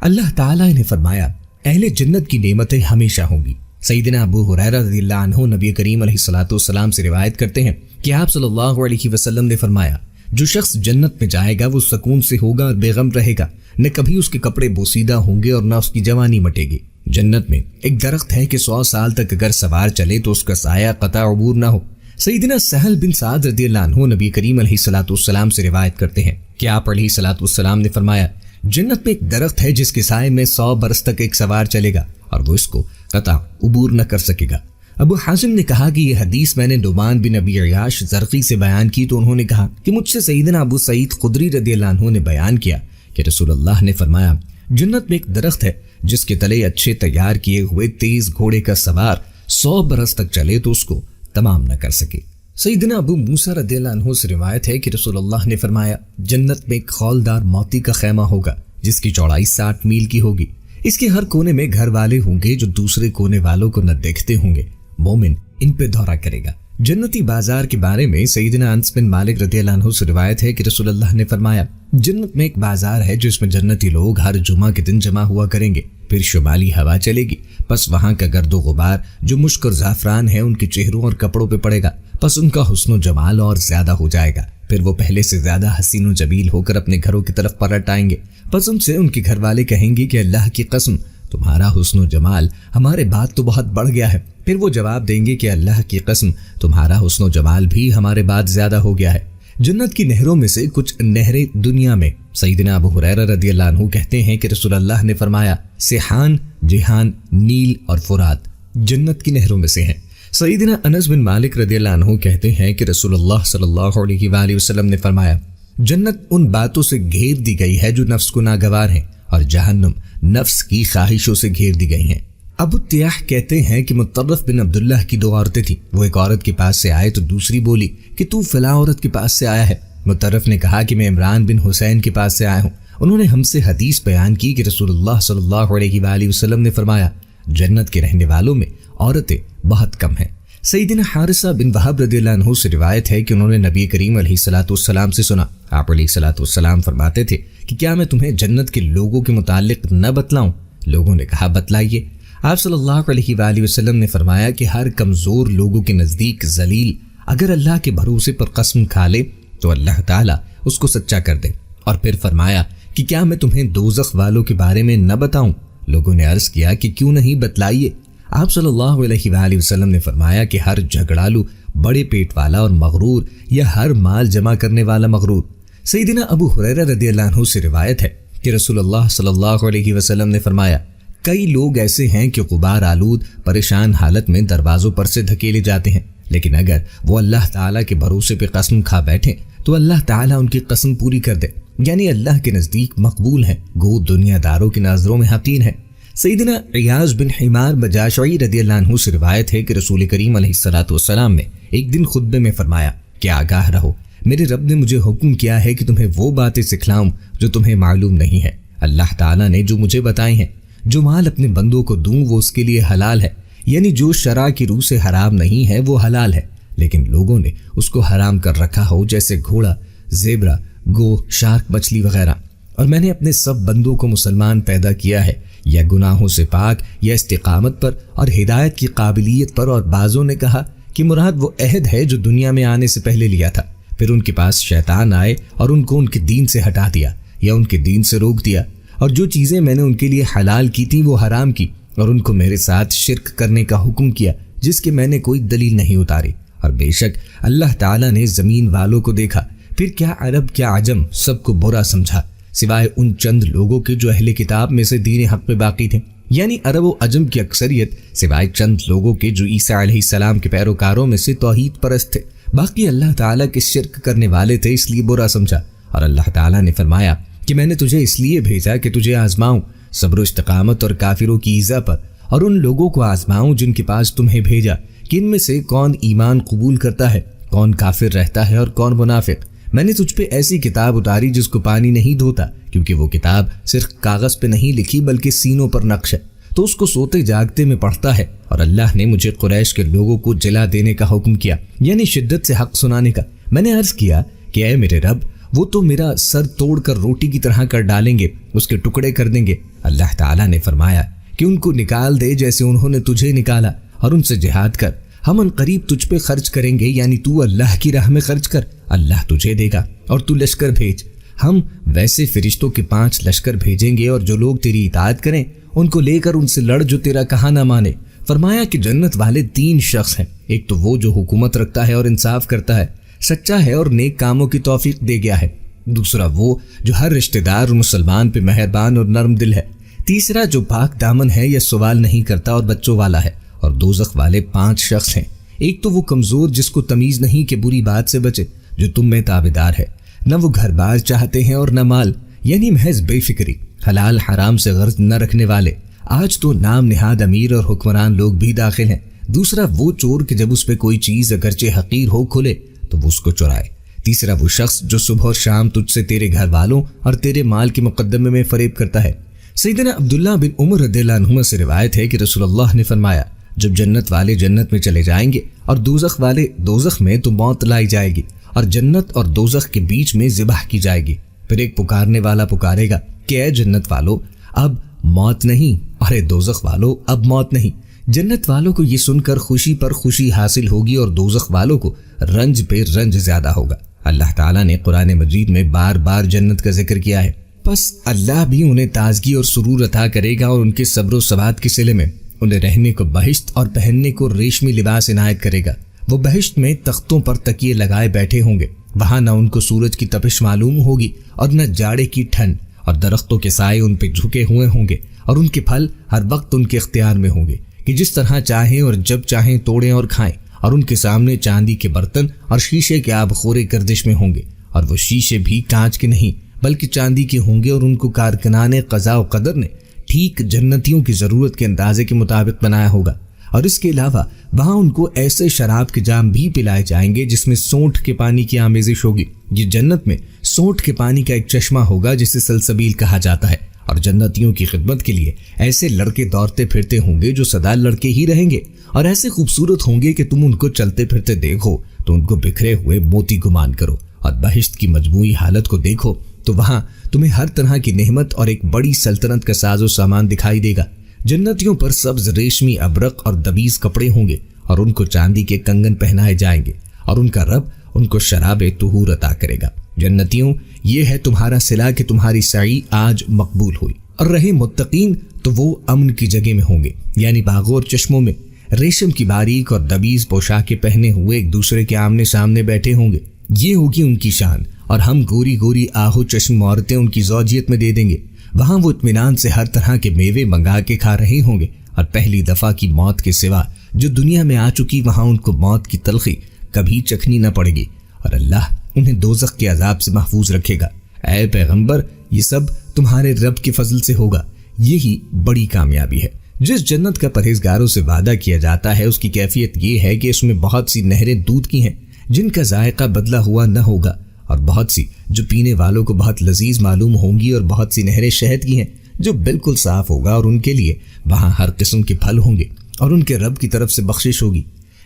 اللہ تعالیٰ نے فرمایا اہل جنت کی نعمتیں ہمیشہ ہوں گی۔ سیدنا ابو ہریرہ رضی اللہ عنہ نبی کریم علیہ الصلوۃ والسلام سے روایت کرتے ہیں کہ آپ صلی اللہ علیہ وسلم نے فرمایا جو شخص جنت میں جائے گا وہ سکون سے ہوگا اور بے غم رہے گا، نہ کبھی اس کے کپڑے بوسیدہ ہوں گے اور نہ اس کی جوانی مٹے گی۔ جنت میں ایک درخت ہے کہ 100 سال تک اگر سوار چلے تو اس کا سایہ قطع عبور نہ ہو۔ سیدنا سہل بن سعد رضی اللہ عنہ نبی کریم علیہ الصلوۃ والسلام سے روایت کرتے ہیں کہ آپ علیہ الصلوۃ والسلام نے فرمایا جنت میں ایک درخت ہے جس کے سائے میں 100 برس تک ایک سوار چلے گا اور وہ اس کو قطع عبور نہ کر سکے گا۔ ابو حازم نے کہا کہ یہ حدیث میں نے نعمان بن ابی عیاش زرقی سے بیان کی تو انہوں نے کہا کہ مجھ سے سیدنا ابو سعید خدری رضی اللہ عنہ نے بیان کیا کہ رسول اللہ نے فرمایا جنت میں ایک درخت ہے جس کے تلے اچھے تیار کیے ہوئے تیز گھوڑے کا سوار 100 برس تک چلے تو اس کو تمام نہ کر سکے۔ سیدنا ابو موسیٰ رضی اللہ عنہ سے روایت ہے کہ رسول اللہ نے فرمایا جنت میں ایک خولدار موتی کا خیمہ ہوگا جس کی چوڑائی 60 میل کی ہوگی۔ اس کے ہر کونے میں گھر والے ہوں گے جو دوسرے کونے والوں کو نہ دیکھتے ہوں گے۔ مومن ان پہ دورہ کرے گا۔ جنتی بازار کے بارے میں سیدنا انس بن مالک رضی اللہ عنہ سے روایت ہے کہ رسول اللہ نے فرمایا جنت میں ایک بازار ہے جس میں جنتی لوگ ہر جمعہ کے دن جمع ہوا کریں گے، پھر شمالی ہوا چلے گی، پس وہاں کا گرد و غبار جو مشک اور زعفران ہے ان کے چہروں اور کپڑوں پہ پڑے گا، پس ان کا حسن و جمال اور زیادہ ہو جائے گا، پھر وہ پہلے سے زیادہ حسین و جمیل ہو کر اپنے گھروں کی طرف پلٹ آئیں گے، پس ان سے ان کے گھر والے کہیں گے کہ اللہ کی قسم تمہارا حسن و جمال ہمارے بعد تو بہت بڑھ گیا ہے، پھر وہ جواب دیں گے کہ اللہ کی قسم تمہارا حسن و جمال بھی ہمارے بعد زیادہ ہو گیا ہے۔ جنت کی نہروں میں سے کچھ نہریں دنیا میں۔ سیدنا ابو ہریرہ رضی اللہ عنہ کہتے ہیں کہ رسول اللہ نے فرمایا سیحان، جیحان، نیل اور فرات جنت کی نہروں میں سے ہیں۔ سیدنا انس بن مالک رضی اللہ عنہ کہتے ہیں کہ رسول اللہ صلی اللہ علیہ وآلہ وسلم نے فرمایا جنت ان باتوں سے گھیر دی گئی ہے جو نفس کو ناگوار ہیں، اور جہنم نفس کی خواہشوں سے گھیر دی گئی ہیں۔ ابو تیاح کہتے ہیں کہ مطرف بن عبداللہ کی 2 عورتیں تھیں، وہ ایک عورت کے پاس سے آئے تو دوسری بولی کہ تو فلاں عورت کے پاس سے آیا ہے۔ مطرف نے کہا کہ میں عمران بن حسین کے پاس سے آیا ہوں۔ انہوں نے ہم سے حدیث بیان کی کہ رسول اللہ صلی اللہ علیہ وآلہ وسلم نے فرمایا جنت کے رہنے والوں میں عورتیں بہت کم ہیں۔ سیدنا حارثہ بن وہب رضی اللہ عنہ سے روایت ہے کہ انہوں نے نبی کریم علیہ الصلوۃ والسلام سے سنا، آپ علیہ الصلوۃ والسلام فرماتے تھے کہ کیا میں تمہیں جنت کے لوگوں کے متعلق نہ بتلاؤں؟ لوگوں نے کہا بتلائیے۔ آپ صلی اللہ علیہ وآلہ وسلم نے فرمایا کہ ہر کمزور لوگوں کے نزدیک ذلیل اگر اللہ کے بھروسے پر قسم کھا لے تو اللہ تعالیٰ اس کو سچا کر دے، اور پھر فرمایا کہ کیا میں تمہیں دوزخ والوں کے بارے میں نہ بتاؤں؟ لوگوں نے عرض کیا کہ کیوں نہیں، بتلائیے۔ آپ صلی اللہ علیہ وآلہ وسلم نے فرمایا کہ ہر جھگڑالو بڑے پیٹ والا اور مغرور یا ہر مال جمع کرنے والا مغرور۔ سیدنا ابو ہریرہ رضی اللہ عنہ سے روایت ہے کہ رسول اللہ صلی اللہ علیہ وسلم نے فرمایا کئی لوگ ایسے ہیں کہ غبار آلود پریشان حالت میں دروازوں پر سے دھکیلے جاتے ہیں، لیکن اگر وہ اللہ تعالیٰ کے بھروسے پہ قسم کھا بیٹھیں تو اللہ تعالیٰ ان کی قسم پوری کر دے، یعنی اللہ کے نزدیک مقبول ہے، گو دنیا داروں کی نظروں میں حقیر ہے۔ سیدنا عیاض بن حمار بجاشعی رضی اللہ عنہ سے روایت ہے کہ رسول کریم علیہ الصلوۃ والسلام نے ایک دن خطبے میں فرمایا کہ آگاہ رہو، میرے رب نے مجھے حکم کیا ہے کہ تمہیں وہ باتیں سکھلاؤں جو تمہیں معلوم نہیں ہے۔ اللہ تعالیٰ نے جو مجھے بتائے ہیں، جو مال اپنے بندوں کو دوں وہ اس کے لیے حلال ہے، یعنی جو شرع کی روح سے حرام نہیں ہے وہ حلال ہے، لیکن لوگوں نے اس کو حرام کر رکھا ہو، جیسے گھوڑا، زیبرا، گو، شارک مچھلی وغیرہ۔ اور میں نے اپنے سب بندوں کو مسلمان پیدا کیا ہے، یا گناہوں سے پاک، یا استقامت پر اور ہدایت کی قابلیت پر، اور بعضوں نے کہا کہ مراد وہ عہد ہے جو دنیا میں آنے سے پہلے لیا تھا، پھر ان کے پاس شیطان آئے اور ان کو ان کے دین سے ہٹا دیا یا ان کے دین سے روک دیا، اور جو چیزیں میں نے ان کے لیے حلال کی تھی وہ حرام کی، اور ان کو میرے ساتھ شرک کرنے کا حکم کیا جس کے میں نے کوئی دلیل نہیں اتاری۔ اور بے شک اللہ تعالیٰ نے زمین والوں کو دیکھا، پھر کیا عرب کیا عجم سب کو برا سمجھا، سوائے ان چند لوگوں کے جو اہل کتاب میں سے دین حق پہ باقی تھے، یعنی عرب و عجم کی اکثریت سوائے چند لوگوں کے جو عیسیٰ علیہ السلام کے پیروکاروں میں سے توحید پرست تھے، باقی اللہ تعالیٰ کے شرک کرنے والے تھے، اس لیے برا سمجھا۔ اور اللہ تعالیٰ نے فرمایا کہ میں نے تجھے اس لیے بھیجا کہ تجھے آزماؤں صبر و استقامت اور کافروں کی ایذا پر، اور ان لوگوں کو آزماؤں جن کے پاس تمہیں بھیجا کہ ان میں سے کون ایمان قبول کرتا ہے، کون کافر رہتا ہے اور کون منافق۔ میں نے تجھ پہ ایسی کتاب اتاری جس کو پانی نہیں دھوتا، کیونکہ وہ کتاب صرف کاغذ پہ نہیں لکھی بلکہ سینوں پر نقش ہے، تو اس کو سوتے جاگتے میں پڑھتا ہے۔ اور اللہ نے مجھے قریش کے لوگوں کو جلا دینے کا حکم کیا، یعنی شدت سے حق سنانے کا۔ میں نے عرض کیا کہ اے میرے رب، وہ تو میرا سر توڑ کر روٹی کی طرح کر ڈالیں گے، اس کے ٹکڑے کر دیں گے۔ اللہ تعالیٰ نے فرمایا کہ ان کو نکال دے جیسے انہوں نے تجھے نکالا، اور ان سے جہاد کر، ہم ان قریب تجھ پہ خرچ کریں گے، یعنی تو اللہ کی راہ میں خرچ کر، اللہ تجھے دے گا، اور تو لشکر بھیج، ہم ویسے فرشتوں کے 5 لشکر بھیجیں گے، اور جو لوگ تیری اطاعت کریں ان کو لے کر ان سے لڑ جو تیرا کہا نہ مانے۔ فرمایا کہ جنت والے 3 شخص ہیں، ایک تو وہ جو حکومت رکھتا ہے اور انصاف کرتا ہے، سچا ہے اور نیک کاموں کی توفیق دے گیا ہے، دوسرا وہ جو ہر رشتہ دار اور مسلمان پہ مہربان اور نرم دل ہے، تیسرا جو پاک دامن ہے یا سوال نہیں کرتا اور بچوں والا ہے، اور دوزخ والے 5 شخص ہیں، ایک تو وہ کمزور جس کو تمیز نہیں کہ بری بات سے بچے، جو تم میں تابعدار ہے، نہ وہ گھر بار چاہتے ہیں اور نہ مال، یعنی محض بے فکری، حلال حرام سے غرض نہ رکھنے والے۔ آج تو نام نہاد امیر اور حکمران لوگ بھی داخل ہیں۔ دوسرا وہ چور کہ جب اس پہ کوئی چیز اگرچہ حقیر ہو کھلے تو وہ اس کو چرائے۔ تیسرا وہ شخص جو صبح اور شام تجھ سے تیرے گھر والوں اور تیرے مال کے مقدمے میں فریب کرتا ہے۔ سیدنا عبداللہ بن عمر رضی اللہ عنہما سے روایت ہے کہ رسول اللہ نے فرمایا، جب جنت والے جنت میں چلے جائیں گے اور دوزخ والے دوزخ میں، تو موت لائی جائے گی اور جنت اور دوزخ کے بیچ میں ذبح کی جائے گی۔ پھر ایک پکارنے والا پکارے گا کہ اے جنت والو، اب موت نہیں، اور اے دوزخ والو، اب موت نہیں۔ جنت والوں کو یہ سن کر خوشی پر خوشی حاصل ہوگی اور دوزخ والوں کو رنج پہ رنج زیادہ ہوگا۔ اللہ تعالیٰ نے قرآن مجید میں بار بار جنت کا ذکر کیا ہے، پس اللہ بھی انہیں تازگی اور سرور عطا کرے گا، اور ان کے صبر و ثبات کے صلے میں انہیں رہنے کو بہشت اور پہننے کو ریشمی لباس عنایت کرے گا۔ وہ بہشت میں تختوں پر تکیے لگائے بیٹھے ہوں گے، وہاں نہ ان کو سورج کی تپش معلوم ہوگی اور نہ جاڑے کی ٹھنڈ، اور درختوں کے سائے ان پہ جھکے ہوئے ہوں گے، اور ان کے پھل ہر وقت ان کے اختیار میں ہوں گے کہ جس طرح چاہیں اور جب چاہیں توڑیں اور کھائیں، اور ان کے سامنے چاندی کے برتن اور شیشے کے آب خورے گردش میں ہوں گے، اور وہ شیشے بھی کانچ کے نہیں بلکہ چاندی کے ہوں گے، اور ان کو کارکنان قضاء و قدر نے ٹھیک جنتیوں کی ضرورت کے اندازے کے مطابق بنایا ہوگا۔ اور اس کے علاوہ وہاں ان کو ایسے شراب کے جام بھی پلائے جائیں گے جس میں سونٹھ کے پانی کی آمیزش ہوگی۔ یہ جنت میں سونٹھ کے پانی کا ایک چشمہ ہوگا جسے سلسبیل کہا جاتا ہے، اور جنتیوں کی خدمت کے لیے ایسے لڑکے دوڑتے پھرتے ہوں گے جو سدا لڑکے ہی رہیں گے، اور ایسے خوبصورت ہوں گے کہ تم ان کو چلتے پھرتے دیکھو تو ان کو بکھرے ہوئے موتی گمان کرو، اور بہشت کی مجموعی حالت کو دیکھو تو وہاں تمہیں ہر طرح کی نعمت اور ایک بڑی سلطنت کا ساز و سامان دکھائی دے گا۔ جنتیوں پر سبز ریشمی ابرق اور دبیز کپڑے ہوں گے، اور ان کو چاندی کے کنگن پہنائے جائیں گے، اور ان کا رب ان کو شراب طہور عطا کرے گا۔ جنتیوں، یہ ہے تمہارا صلہ کہ تمہاری سعی آج مقبول ہوئی، اور رہے متقین تو وہ امن کی جگہ میں ہوں گے، یعنی باغوں اور چشموں میں ریشم کی باریک اور دبیز پوشاکیں پہنے ہوئے ایک دوسرے کے آمنے سامنے بیٹھے ہوں گے۔ یہ ہوگی ان کی شان، اور ہم گوری گوری آہو چشم عورتیں ان کی زوجیت میں دے دیں گے۔ وہاں وہ اطمینان سے ہر طرح کے میوے منگا کے کھا رہے ہوں گے، اور پہلی دفعہ کی موت کے سوا جو دنیا میں آ چکی وہاں ان کو موت کی تلخی کبھی چکھنی نہ پڑے گی، اور اللہ انہیں دوزخ کے عذاب سے محفوظ رکھے گا۔ اے پیغمبر، یہ سب تمہارے رب کے فضل سے ہوگا، یہی بڑی کامیابی ہے۔ جس جنت کا پرہیزگاروں سے وعدہ کیا جاتا ہے اس کی کیفیت یہ ہے کہ اس میں بہت سی نہریں دودھ کی ہیں جن کا ذائقہ بدلا ہوا نہ ہوگا، اور بہت سی جو پینے والوں کو بہت لذیذ معلوم ہوں گی، اور بہت سی نہریں شہد کی ہیں جو بالکل صاف ہوگا، اور ان کے لیے وہاں ہر قسم کے پھل ہوں گے، اور ان کے رب کی طرف سے بخشش ہوگی۔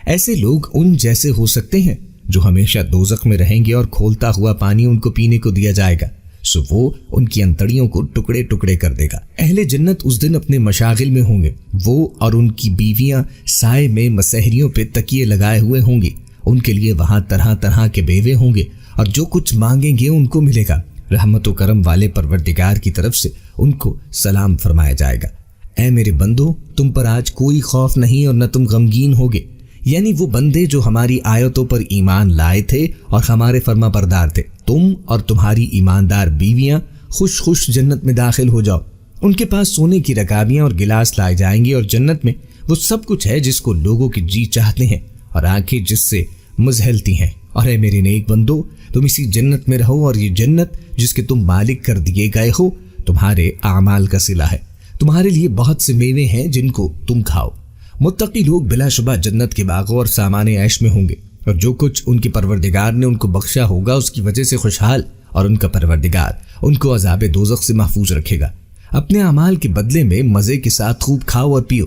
ایسے لوگ ان جیسے ہو سکتے ہیں جو ہمیشہ دوزخ میں رہیں گے، اور کھولتا ہوا پانی ان کو پینے کو دیا جائے گا۔ سو وہ ان کی انتڑیوں کو ٹکڑے ٹکڑے کر دے گا۔ اہل جنت اس دن اپنے مشاغل میں ہوں گے، وہ اور ان کی بیویاں سائے میں مسحریوں پہ تکیے لگائے ہوئے ہوں گے۔ ان کے لیے وہاں طرح طرح کے بیوے ہوں گے اور جو کچھ مانگیں گے ان کو ملے گا۔ رحمت و کرم والے پروردگار کی طرف سے ان کو سلام فرمایا جائے گا، اے میرے بندو، تم پر آج کوئی خوف نہیں اور نہ تم غمگین ہوگے۔ یعنی وہ بندے جو ہماری آیتوں پر ایمان لائے تھے اور ہمارے فرما بردار تھے، تم اور تمہاری ایماندار بیویاں خوش خوش جنت میں داخل ہو جاؤ۔ ان کے پاس سونے کی رکابیاں اور گلاس لائے جائیں گے، اور جنت میں وہ سب کچھ ہے جس کو لوگوں کی جی چاہتے ہیں اور آنکھیں جس سے مزہلتی ہیں۔ اور اے میرے نیک بندو، تم اسی جنت میں رہو، اور یہ جنت جس کے تم مالک کر دیے گئے ہو تمہارے اعمال کا صلہ ہے۔ تمہارے لیے بہت سے میوے ہیں جن کو تم کھاؤ۔ متقی لوگ بلا شبہ جنت کے باغوں اور سامان عیش میں ہوں گے، اور جو کچھ ان کے پروردگار نے ان کو بخشا ہوگا اس کی وجہ سے خوشحال، اور ان کا پروردگار ان کو عذاب دوزخ سے محفوظ رکھے گا۔ اپنے اعمال کے بدلے میں مزے کے ساتھ خوب کھاؤ اور پیو۔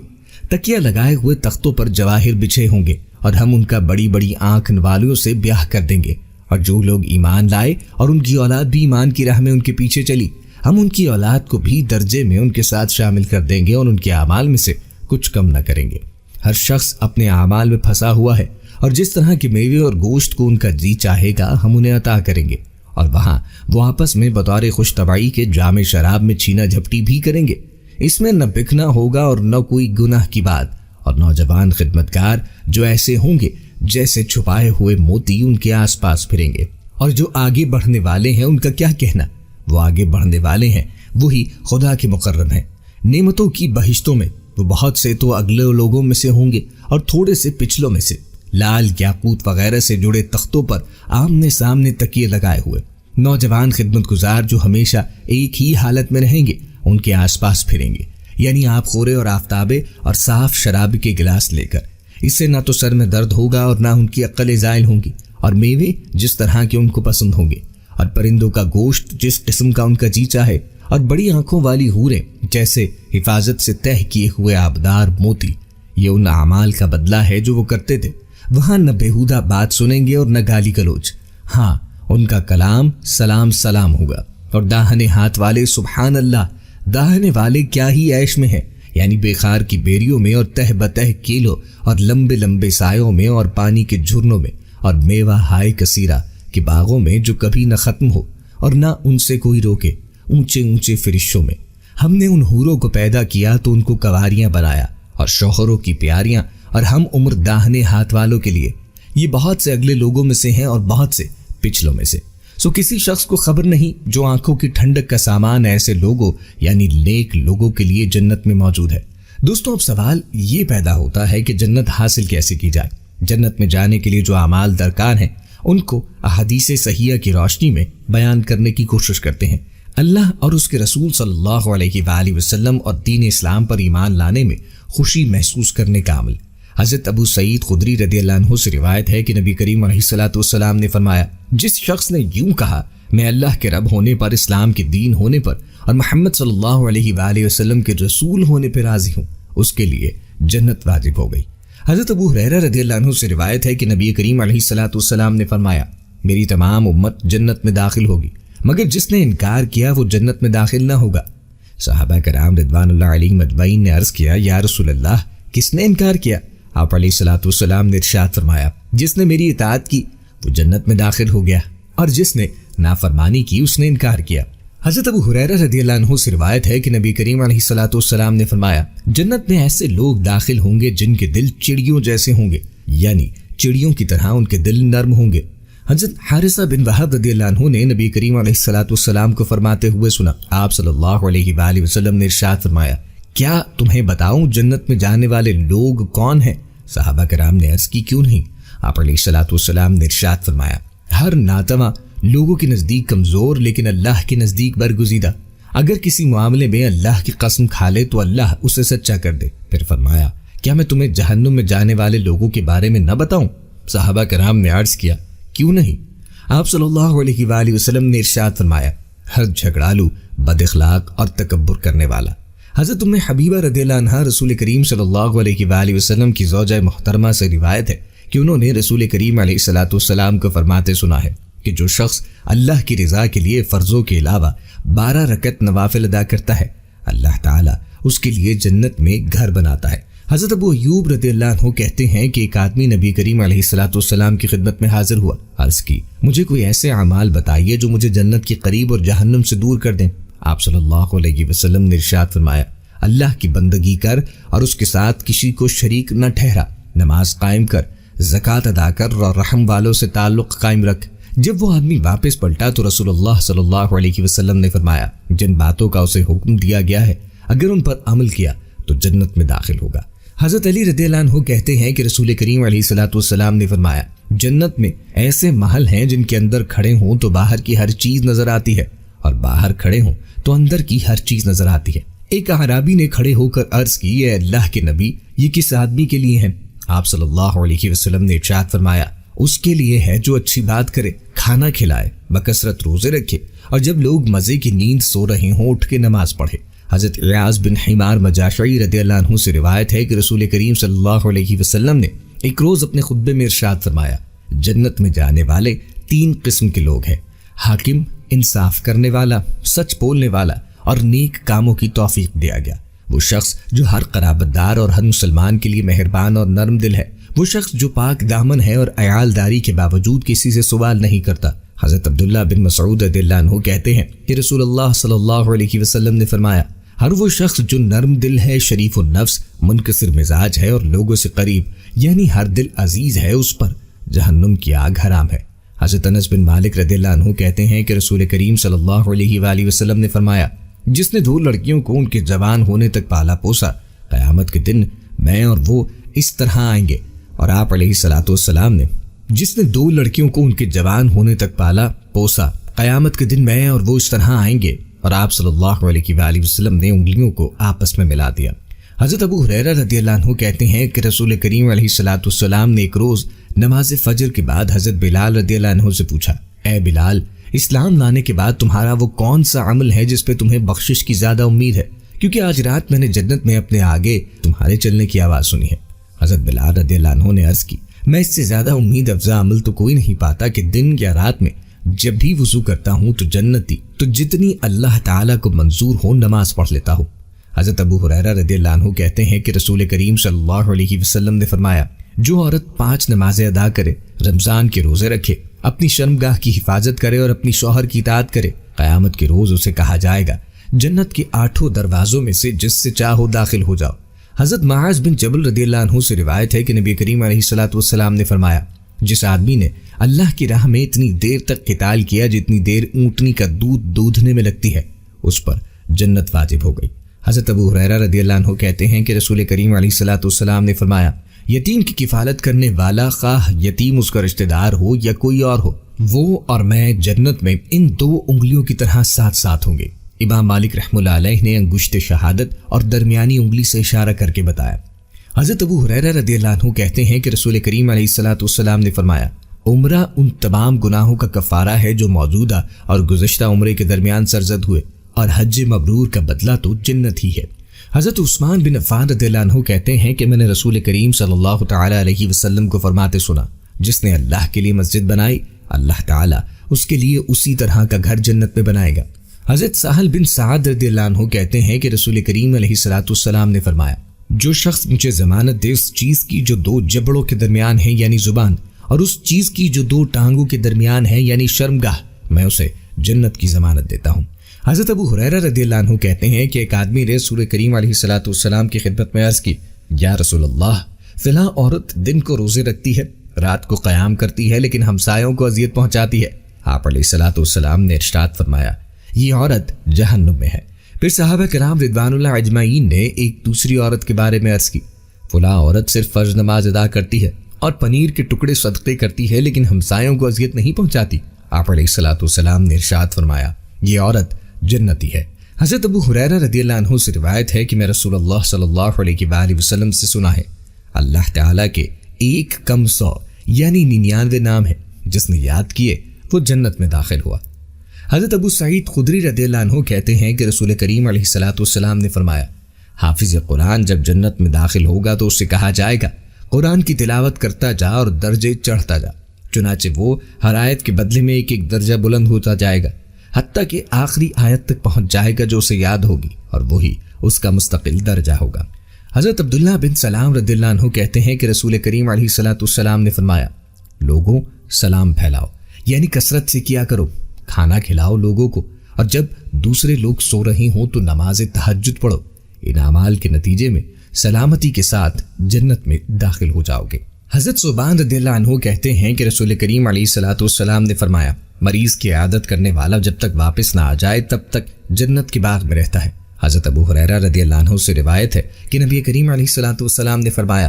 تکیہ لگائے ہوئے تختوں پر جواہر بچھے ہوں گے، اور ہم ان کا بڑی بڑی آنکھ والیوں سے بیاہ کر دیں گے۔ اور جو لوگ ایمان لائے اور ان کی اولاد بھی ایمان کی راہ میں ان کے پیچھے چلی، ہم ان کی اولاد کو بھی درجے میں ان کے ساتھ شامل کر دیں گے اور ان کے اعمال میں سے کچھ کم نہ کریں گے۔ ہر شخص اپنے اعمال میں پھنسا ہوا ہے، اور جس طرح کے میوے اور گوشت کو ان کا جی چاہے گا ہم انہیں عطا کریں گے، اور وہاں وہ آپس میں بطور خوش طبعی کے جام شراب میں چھینا جھپٹی بھی کریں گے۔ اس میں نہ بکنا ہوگا اور نہ کوئی گناہ کی بات، اور نوجوان خدمتگار جو ایسے ہوں گے جیسے چھپائے ہوئے موتی ان کے آس پاس پھریں گے۔ اور جو آگے بڑھنے والے ہیں ان کا کیا کہنا، وہ آگے بڑھنے والے ہیں وہی خدا کے مقرب ہیں۔ نعمتوں کی بہشتوں میں وہ بہت سے تو اگلے لوگوں میں سے ہوں گے اور تھوڑے سے پچھلوں میں سے، لال یاقوت وغیرہ سے جڑے تختوں پر آمنے سامنے تکیے لگائے ہوئے۔ نوجوان خدمت گزار جو ہمیشہ ایک ہی حالت میں رہیں گے ان کے آس پاس پھریں گے، یعنی آپ خورے اور آفتابے اور صاف شراب کے گلاس لے کر۔ اس سے نہ تو سر میں درد ہوگا اور نہ ان کی عقلیں زائل ہوں گی، اور میوے جس طرح کے ان کو پسند ہوں گے، اور پرندوں کا گوشت جس قسم کا ان کا جی چاہے، اور بڑی آنکھوں والی حوریں جیسے حفاظت سے تہ کیے ہوئے آبدار موتی۔ یہ ان اعمال کا بدلہ ہے جو وہ کرتے تھے۔ وہاں نہ بےہودہ بات سنیں گے اور نہ گالی گلوچ، ہاں ان کا کلام سلام سلام ہوگا۔ اور داہنے ہاتھ والے سبحان اللہ، داہنے والے کیا ہی عیش میں ہیں، یعنی بیخار کی بیریوں میں اور تہ بتہ کیلوں اور لمبے لمبے سایوں میں اور پانی کے جھرنوں میں اور میوہ ہائے کثیرہ کے باغوں میں جو کبھی نہ ختم ہو اور نہ ان سے کوئی روکے، اونچے اونچے فرشوں میں۔ ہم نے ان حوروں کو پیدا کیا تو ان کو کنواریاں بنایا اور شوہروں کی پیاریاں اور ہم عمر داہنے ہاتھ والوں کے لیے۔ یہ بہت سے اگلے لوگوں میں سے ہیں اور بہت سے پچھلوں میں سے۔ سو کسی شخص کو خبر نہیں جو آنکھوں کی ٹھنڈک کا سامان ایسے لوگوں یعنی نیک لوگوں کے لیے جنت میں موجود ہے۔ دوستوں، اب سوال یہ پیدا ہوتا ہے کہ جنت حاصل کیسے کی جائے۔ جنت میں جانے کے لیے جو اعمال درکار ہیں ان کو احادیث صحیحہ کی روشنی میں بیان کرنے کی کوشش کرتے ہیں۔ اللہ اور اس کے رسول صلی اللہ علیہ وآلہ وسلم اور دین اسلام پر ایمان لانے میں خوشی محسوس کرنے کا عمل۔ حضرت ابو سعید خدری رضی اللہ عنہ سے روایت ہے کہ نبی کریم علیہ الصلوۃ والسلام نے فرمایا، جس شخص نے یوں کہا میں اللہ کے رب ہونے پر، اسلام کے دین ہونے پر اور محمد صلی اللہ علیہ وآلہ وسلم کے رسول ہونے پر راضی ہوں، اس کے لیے جنت واجب ہو گئی۔ حضرت ابو ہریرہ رضی اللہ عنہ سے روایت ہے کہ نبی کریم علیہ الصلوۃ والسلام نے فرمایا، میری تمام امت جنت میں داخل ہوگی مگر جس نے انکار کیا وہ جنت میں داخل نہ ہوگا۔ صحابہ کرام رضوان اللہ علیہم اجمعین نے عرض کیا، یا رسول اللہ کس نے انکار کیا؟ آپ علیہ الصلوۃ والسلام نے ارشاد فرمایا، جس نے میری اطاعت کی وہ جنت میں داخل ہو گیا، اور جس نے نافرمانی کی اس نے انکار کیا۔ حضرت ابو ہریرہ رضی اللہ عنہ سے روایت ہے کہ نبی کریم علیہ الصلوۃ والسلام نے فرمایا، جنت میں ایسے لوگ داخل ہوں گے جن کے دل چڑیوں جیسے ہوں گے، یعنی چڑیوں کی طرح ان کے دل نرم ہوں گے۔ حضرت حارثہ بن وہب رضی اللہ عنہ نے نبی کریم علیہ الصلوۃ والسلام کو فرماتے ہوئے سنا، آپ صلی اللہ علیہ وآلہ وسلم نے ارشاد فرمایا، کیا تمہیں بتاؤں جنت میں جانے والے لوگ کون ہیں؟ صحابہ کرام نے عرض کی، کیوں نہیں؟ آپ علیہ الصلوۃ والسلام نے ارشاد فرمایا، ہر ناتواں لوگوں کے نزدیک کمزور لیکن اللہ کے نزدیک برگزیدہ، اگر کسی معاملے میں اللہ کی قسم کھا لے تو اللہ اسے سچا کر دے۔ پھر فرمایا، کیا میں تمہیں جہنم میں جانے والے لوگوں کے بارے میں نہ بتاؤں؟ صحابہ کرام نے عرض کیا، کیوں نہیں؟ آپ صلی اللہ علیہ وآلہ وسلم نے ارشاد فرمایا، ہر جھگڑالو، بد اخلاق اور تکبر کرنے والا۔ حضرت ام حبیبہ رضی اللہ عنہا رسول کریم صلی اللہ علیہ وآلہ وسلم کی زوجہ محترمہ سے روایت ہے کہ انہوں نے رسول کریم علیہ الصلوۃ والسلام کو فرماتے سنا ہے، کہ جو شخص اللہ کی رضا کے لیے فرضوں کے علاوہ 12 رکعت نوافل ادا کرتا ہے، اللہ تعالیٰ اس کے لیے جنت میں گھر بناتا ہے۔ حضرت ابو ایوب رضی اللہ عنہ کہتے ہیں کہ ایک آدمی نبی کریم علیہ الصلوۃ والسلام کی خدمت میں حاضر ہوا، عرض کی مجھے کوئی ایسے اعمال بتائیے جو مجھے جنت کے قریب اور جہنم سے دور کر دیں۔ آپ صلی اللہ علیہ وسلم نے ارشاد فرمایا، اللہ کی بندگی کر اور اس کے ساتھ کسی کو شریک نہ ٹھہرا، نماز قائم کر، زکوٰۃ ادا کر اور رحم والوں سے تعلق قائم رکھ۔ جب وہ آدمی واپس پلٹا تو رسول اللہ صلی اللہ علیہ وسلم نے فرمایا، جن باتوں کا اسے حکم دیا گیا ہے اگر ان پر عمل کیا تو جنت میں داخل ہوگا۔ حضرت علی رضی اللہ عنہ کہتے ہیں کہ رسول کریم علیہ الصلوۃ والسلام نے فرمایا، جنت میں ایسے محل ہیں جن کے اندر کھڑے ہوں تو باہر کی ہر چیز نظر آتی ہے، اور باہر کھڑے ہوں تو اندر کی ہر چیز نظر آتی ہے۔ ایک اعرابی نے کھڑے ہو کر عرض کی، اے اللہ کے نبی، یہ کس آدمی کے لیے ہیں؟ آپ صلی اللہ علیہ وسلم نے ارشاد فرمایا، اس کے لیے ہے جو اچھی بات کرے، کھانا کھلائے، بکثرت روزے رکھے، اور جب لوگ مزے کی نیند سو رہے ہوں اٹھ کے نماز پڑھے۔ حضرت عیاض بن حمار مجاشعی رضی اللہ عنہ سے روایت ہے کہ رسول کریم صلی اللہ علیہ وسلم نے ایک روز اپنے خطبے میں ارشاد فرمایا، جنت میں جانے والے 3 قسم کے لوگ ہیں، حاکم، انصاف کرنے والا، سچ بولنے والا، اور نیک کاموں کی توفیق دیا گیا۔ وہ شخص جو ہر قرابت دار اور ہر مسلمان کے لیے مہربان اور نرم دل ہے، وہ شخص جو پاک دامن ہے اور عیالداری کے باوجود کسی سے سوال نہیں کرتا۔ حضرت عبداللہ بن مسعود رضی اللہ عنہ کہتے ہیں کہ رسول اللہ صلی اللہ علیہ وسلم نے فرمایا، ہر وہ شخص جو نرم دل ہے، شریف النفس، منکسر مزاج ہے اور لوگوں سے قریب یعنی ہر دل عزیز ہے، اس پر جہنم کی آگ حرام ہے۔ حضرت انس بن مالک رضی اللہ عنہ کہتے ہیں کہ رسول کریم صلی اللہ علیہ وآلہ وسلم نے فرمایا، جس نے 2 لڑکیوں کو ان کے جوان ہونے تک پالا پوسا، قیامت کے دن میں اور وہ اس طرح آئیں گے۔ اور آپ علیہ الصلوۃ والسلام نے، جس نے 2 لڑکیوں کو ان کے جوان ہونے تک پالا پوسا، قیامت کے دن میں اور وہ اس طرح آئیں گے۔ اور آپ صلی اللہ علیہ وآلہ وسلم نے انگلیوں کو آپس میں ملا دیا۔ حضرت ابو ہریرہ رضی اللہ عنہ کہتے ہیں کہ رسول کریم علیہ الصلوۃ والسلام نے ایک روز نماز فجر کے بعد حضرت بلال رضی اللہ عنہ سے پوچھا، اے بلال، اسلام لانے کے بعد تمہارا وہ کون سا عمل ہے جس پہ تمہیں بخشش کی زیادہ امید ہے؟ کیونکہ آج رات میں نے جنت میں اپنے آگے تمہارے چلنے کی آواز سنی ہے۔ حضرت بلال رضی اللہ عنہ نے عرض کی، میں اس سے زیادہ امید افزا عمل تو کوئی نہیں پاتا کہ دن یا رات میں جب بھی وضو کرتا ہوں تو جنتی تو جتنی اللہ تعالیٰ کو منظور ہو نماز پڑھ لیتا ہوں۔ حضرت ابو ہریرہ رضی اللہ عنہ کہتے ہیں کہ رسول کریم صلی اللہ علیہ وسلم نے فرمایا، جو عورت 5 نمازیں ادا کرے، رمضان کے روزے رکھے، اپنی شرمگاہ کی حفاظت کرے اور اپنی شوہر کی اطاعت کرے، قیامت کے روز اسے کہا جائے گا، جنت کے 8 دروازوں میں سے جس سے چاہو داخل ہو جاؤ۔ حضرت معاذ بن جبل رضی اللہ عنہ سے روایت ہے کہ نبی کریم علیہ الصلوۃ والسلام نے فرمایا، جس آدمی نے اللہ کی راہ میں اتنی دیر تک قتال کیا جتنی دیر اونٹنی کا دودھ دودھنے میں لگتی ہے، اس پر جنت واجب ہو گئی۔ حضرت ابو ہریرہ رضی اللہ عنہ کہتے ہیں کہ رسول کریم علیہ الصلوۃ والسلام نے فرمایا، یتیم کی کفالت کرنے والا، خواہ یتیم اس کا رشتہ دار ہو یا کوئی اور ہو، وہ اور میں جنت میں ان 2 انگلیوں کی طرح ساتھ ساتھ ہوں گے۔ امام مالک رحمہ اللہ علیہ نے انگشت شہادت اور درمیانی انگلی سے اشارہ کر کے بتایا۔ حضرت ابو ہریرہ رضی اللہ عنہ کہتے ہیں کہ رسول کریم علیہ الصلوۃ والسلام نے فرمایا، عمرہ ان تمام گناہوں کا کفارہ ہے جو موجودہ اور گزشتہ عمرے کے درمیان سرزد ہوئے، اور حج مبرور کا بدلہ تو جنت ہی ہے۔ حضرت عثمان بن عفان رضی اللہ عنہ کہتے ہیں کہ میں نے رسول کریم صلی اللہ تعالی علیہ وسلم کو فرماتے سنا، جس نے اللہ کے لیے مسجد بنائی، اللہ تعالیٰ اس کے لیے اسی طرح کا گھر جنت میں بنائے گا۔ حضرت سہل بن سعد رضی اللہ عنہ کہتے ہیں کہ رسول کریم علیہ الصلوۃ والسلام نے فرمایا، جو شخص مجھے ضمانت دے اس چیز کی جو 2 جبڑوں کے درمیان ہے یعنی زبان، اور اس چیز کی جو 2 ٹانگوں کے درمیان ہے یعنی شرمگاہ، میں اسے جنت کی ضمانت دیتا ہوں۔ حضرت ابو ہریرہ رضی اللہ عنہ کہتے ہیں کہ ایک آدمی نے رسول کریم علیہ الصلوۃ والسلام کی خدمت میں عرض کی، یا رسول اللہ، فلاں عورت دن کو روزے رکھتی ہے، رات کو قیام کرتی ہے، لیکن ہمسایوں کو اذیت پہنچاتی ہے۔ آپ علیہ الصلوۃ والسلام نے ارشاد فرمایا، یہ عورت جہنم میں ہے۔ پھر صحابہ کرام رضوان اللہ اجمعین نے ایک دوسری عورت کے بارے میں عرض کی، فلاں عورت صرف فرض نماز ادا کرتی ہے اور پنیر کے ٹکڑے صدقے کرتی ہے، لیکن ہمسایوں کو اذیت نہیں پہنچاتی۔ آپ علیہ الصلوۃ والسلام نے ارشاد فرمایا، یہ عورت جنتی ہے۔ حضرت ابو ہریرہ رضی اللہ عنہ سے روایت ہے کہ میں رسول اللہ صلی اللہ علیہ وآلہ وسلم سے سنا ہے، اللہ تعالیٰ کے 100 یعنی 99 نام ہے، جس نے یاد کیے وہ جنت میں داخل ہوا۔ حضرت ابو سعید خدری رضی اللہ عنہ کہتے ہیں کہ رسول کریم علیہ الصلوۃ والسلام نے فرمایا، حافظ قرآن جب جنت میں داخل ہوگا تو اس سے کہا جائے گا، قرآن کی تلاوت کرتا جا اور درجے چڑھتا جا، چنانچہ وہ ہر آیت کے بدلے میں ایک ایک درجہ بلند ہوتا جائے گا، حتیٰ کہ آخری آیت تک پہنچ جائے گا جو اسے یاد ہوگی، اور وہی اس کا مستقل درجہ ہوگا۔ حضرت عبداللہ بن سلام رضی اللہ عنہ کہتے ہیں کہ رسول کریم علیہ الصلوۃ والسلام نے فرمایا، لوگوں سلام پھیلاؤ، یعنی کثرت سے کیا کرو، کھانا کھلاؤ لوگوں کو، اور جب دوسرے لوگ سو رہے ہوں تو نماز تہجد پڑھو، ان اعمال کے نتیجے میں سلامتی کے ساتھ جنت میں داخل ہو جاؤ گے۔ حضرت ثوبان رضی اللہ عنہ کہتے ہیں کہ رسول کریم علیہ الصلوۃ والسلام نے فرمایا، مریض کی عیادت کرنے والا جب تک واپس نہ آ جائے تب تک جنت کے باغ میں رہتا ہے۔ حضرت ابو ہریرہ رضی اللہ عنہ سے روایت ہے کہ نبی کریم علیہ الصلوۃ والسلام نے فرمایا،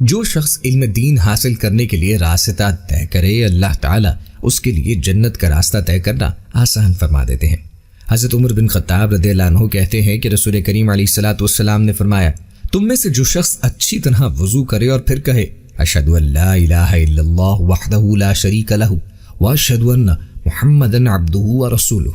جو شخص علم دین حاصل کرنے کے لیے راستہ طے کرے، اللہ تعالیٰ اس کے لیے جنت کا راستہ طے کرنا آسان فرما دیتے ہیں۔ حضرت عمر بن خطاب رضی اللہ عنہ کہتے ہیں کہ رسول کریم علیہ الصلوۃ والسلام نے فرمایا، تم میں سے جو شخص اچھی طرح وضو کرے اور پھر کہے اشہد ان لا الہ الا اللہ وحدہ لا شریک لہ واشہد ان محمدا عبدہ ورسولہ،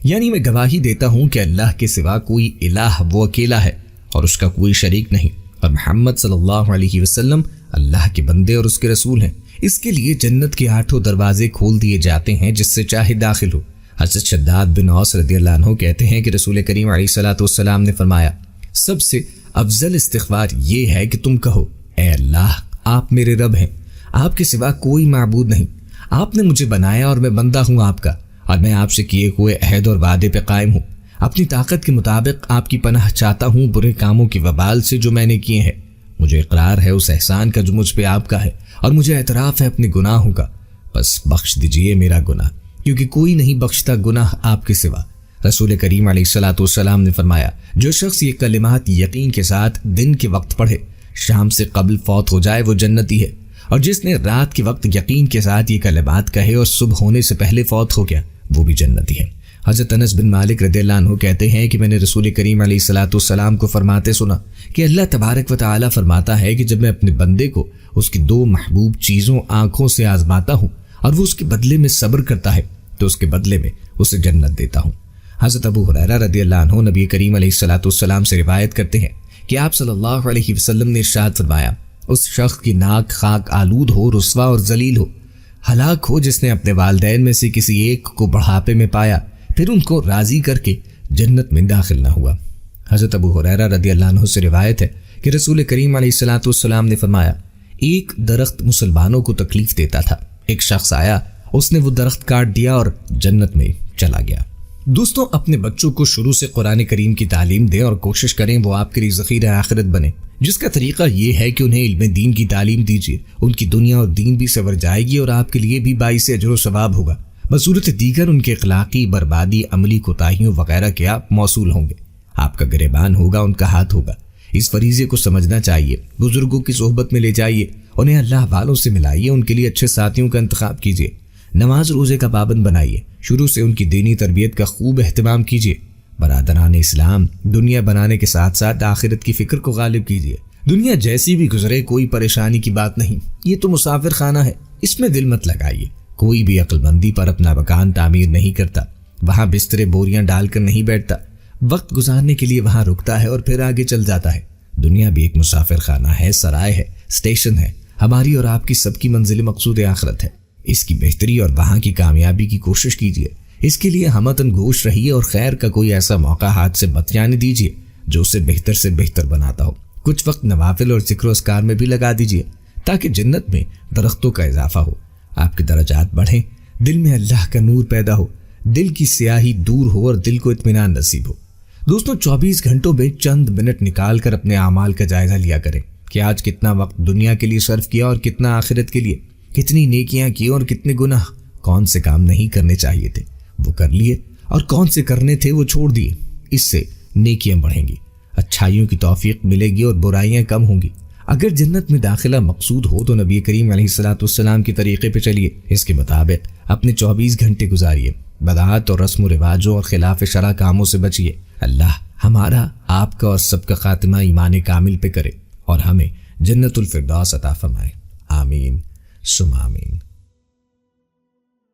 یعنی میں گواہی دیتا ہوں کہ اللہ کے سوا کوئی الہ وہ اکیلا ہے اور اس کا کوئی شریک نہیں، اور محمد صلی اللہ علیہ وسلم اللہ کے بندے اور اس کے رسول ہیں، اس کے لیے جنت کے 8 دروازے کھول دیے جاتے ہیں جس سے چاہے داخل ہو۔ حضرت شداد بن اوس رضی اللہ عنہ کہتے ہیں کہ رسول کریم علیہ الصلوۃ والسلام نے فرمایا، سب سے افضل استغفار یہ ہے کہ تم کہو، اے اللہ آپ میرے رب ہیں، آپ کے سوا کوئی معبود نہیں، آپ نے مجھے بنایا اور میں بندہ ہوں آپ کا، اور میں آپ سے کیے ہوئے عہد اور وعدے پہ قائم ہوں، اپنی طاقت کے مطابق آپ کی پناہ چاہتا ہوں برے کاموں کی وبال سے جو میں نے کیے ہیں، مجھے اقرار ہے اس احسان کا جو مجھ پہ آپ کا ہے، اور مجھے اعتراف ہے اپنے گناہوں کا، بس بخش دیجئے میرا گناہ، کیونکہ کوئی نہیں بخشتا گناہ آپ کے سوا۔ رسول کریم علیہ الصلوۃ والسلام نے فرمایا، جو شخص یہ کلمات یقین کے ساتھ دن کے وقت پڑھے، شام سے قبل فوت ہو جائے وہ جنتی ہے، اور جس نے رات کے وقت یقین کے ساتھ یہ کلمات کہے اور صبح ہونے سے پہلے فوت ہو گیا وہ بھی جنتی ہے۔ حضرت انس بن مالک رضی اللہ عنہ کہتے ہیں کہ میں نے رسول کریم علیہ الصلوۃ والسلام کو فرماتے سنا کہ اللہ تبارک و تعالی فرماتا ہے کہ جب میں اپنے بندے کو اس کی 2 محبوب چیزوں آنکھوں سے آزماتا ہوں اور وہ اس کے بدلے میں صبر کرتا ہے تو اس کے بدلے میں اسے جنت دیتا ہوں۔ حضرت ابو ہریرہ رضی اللہ عنہ نبی کریم علیہ الصلوۃ والسلام سے روایت کرتے ہیں کہ آپ صلی اللہ علیہ وسلم نے ارشاد فرمایا، اس شخص کی ناک خاک آلود ہو، رسوا اور ذلیل ہو، ہلاک ہو جس نے اپنے والدین میں سے کسی ایک کو بڑھاپے میں پایا پھر ان کو راضی کر کے جنت میں داخل نہ ہوا۔ حضرت ابو ہریرہ رضی اللہ عنہ سے روایت ہے کہ رسول کریم علیہ الصلوۃ والسلام نے فرمایا، ایک درخت مسلمانوں کو تکلیف دیتا تھا، ایک شخص آیا، اس نے وہ درخت کاٹ دیا اور جنت میں چلا گیا۔ دوستوں، اپنے بچوں کو شروع سے قرآن کریم کی تعلیم دیں اور کوشش کریں وہ آپ کے لیے ذخیرہ آخرت بنے، جس کا طریقہ یہ ہے کہ انہیں علم دین کی تعلیم دیجیے، ان کی دنیا اور دین بھی سنور جائے گی اور آپ کے لیے بھی باعث اجر و ثواب ہوگا، بصورت دیگر ان کے اخلاقی بربادی، عملی کوتاہیوں وغیرہ کے آپ موصول ہوں گے، آپ کا گریبان ہوگا، ان کا ہاتھ ہوگا۔ اس فریضے کو سمجھنا چاہیے، بزرگوں کی صحبت میں لے جائیے، انہیں اللہ والوں سے ملائیے، ان کے لیے اچھے ساتھیوں کا انتخاب کیجیے، نماز روزے کا پابند بنائیے، شروع سے ان کی دینی تربیت کا خوب اہتمام کیجیے۔ برادران اسلام، دنیا بنانے کے ساتھ ساتھ آخرت کی فکر کو غالب کیجیے۔ دنیا جیسی بھی گزرے کوئی پریشانی کی بات نہیں، یہ تو مسافر خانہ ہے، اس میں دل مت لگائیے۔ کوئی بھی عقل مندی پر اپنا مکان تعمیر نہیں کرتا، وہاں بسترے بوریاں ڈال کر نہیں بیٹھتا، وقت گزارنے کے لیے وہاں رکتا ہے اور پھر آگے چل جاتا ہے۔ دنیا بھی ایک مسافر خانہ ہے، سرائے ہے، اسٹیشن ہے، ہماری اور آپ کی سب کی منزل مقصود آخرت ہے۔ اس کی بہتری اور وہاں کی کامیابی کی کوشش کیجیے، اس کے لیے ہمتن گوش رہیے اور خیر کا کوئی ایسا موقع ہاتھ سے مت جانے دیجیے جو اسے بہتر سے بہتر بناتا ہو۔ کچھ وقت نوافل اور ذکر و اذکار میں بھی لگا دیجیے تاکہ جنت میں درختوں کا اضافہ ہو، آپ کے درجات بڑھیں، دل میں اللہ کا نور پیدا ہو، دل کی سیاہی دور ہو اور دل کو اطمینان نصیب ہو۔ دوستوں، 24 گھنٹوں میں چند منٹ نکال کر اپنے اعمال کا جائزہ لیا کریں کہ آج کتنا وقت دنیا کے لیے صرف کیا اور کتنا آخرت کے لیے، کتنی نیکیاں کی اور کتنے گناہ، کون سے کام نہیں کرنے چاہیے تھے وہ کر لیے اور کون سے کرنے تھے وہ چھوڑ دیے۔ اس سے نیکیاں بڑھیں گی، اچھائیوں کی توفیق ملے گی اور برائیاں کم ہوں گی۔ اگر جنت میں داخلہ مقصود ہو تو نبی کریم علیہ الصلوۃ والسلام کے طریقے پہ چلیے، اس کے مطابق اپنے 24 گھنٹے گزاریے، بدعات اور رسم و رواجوں اور خلاف شرع کاموں سے بچیے۔ اللہ ہمارا، آپ کا اور سب کا خاتمہ ایمان کامل پہ کرے اور ہمیں جنت الفردوس عطا فرمائے، آمین ثم آمین۔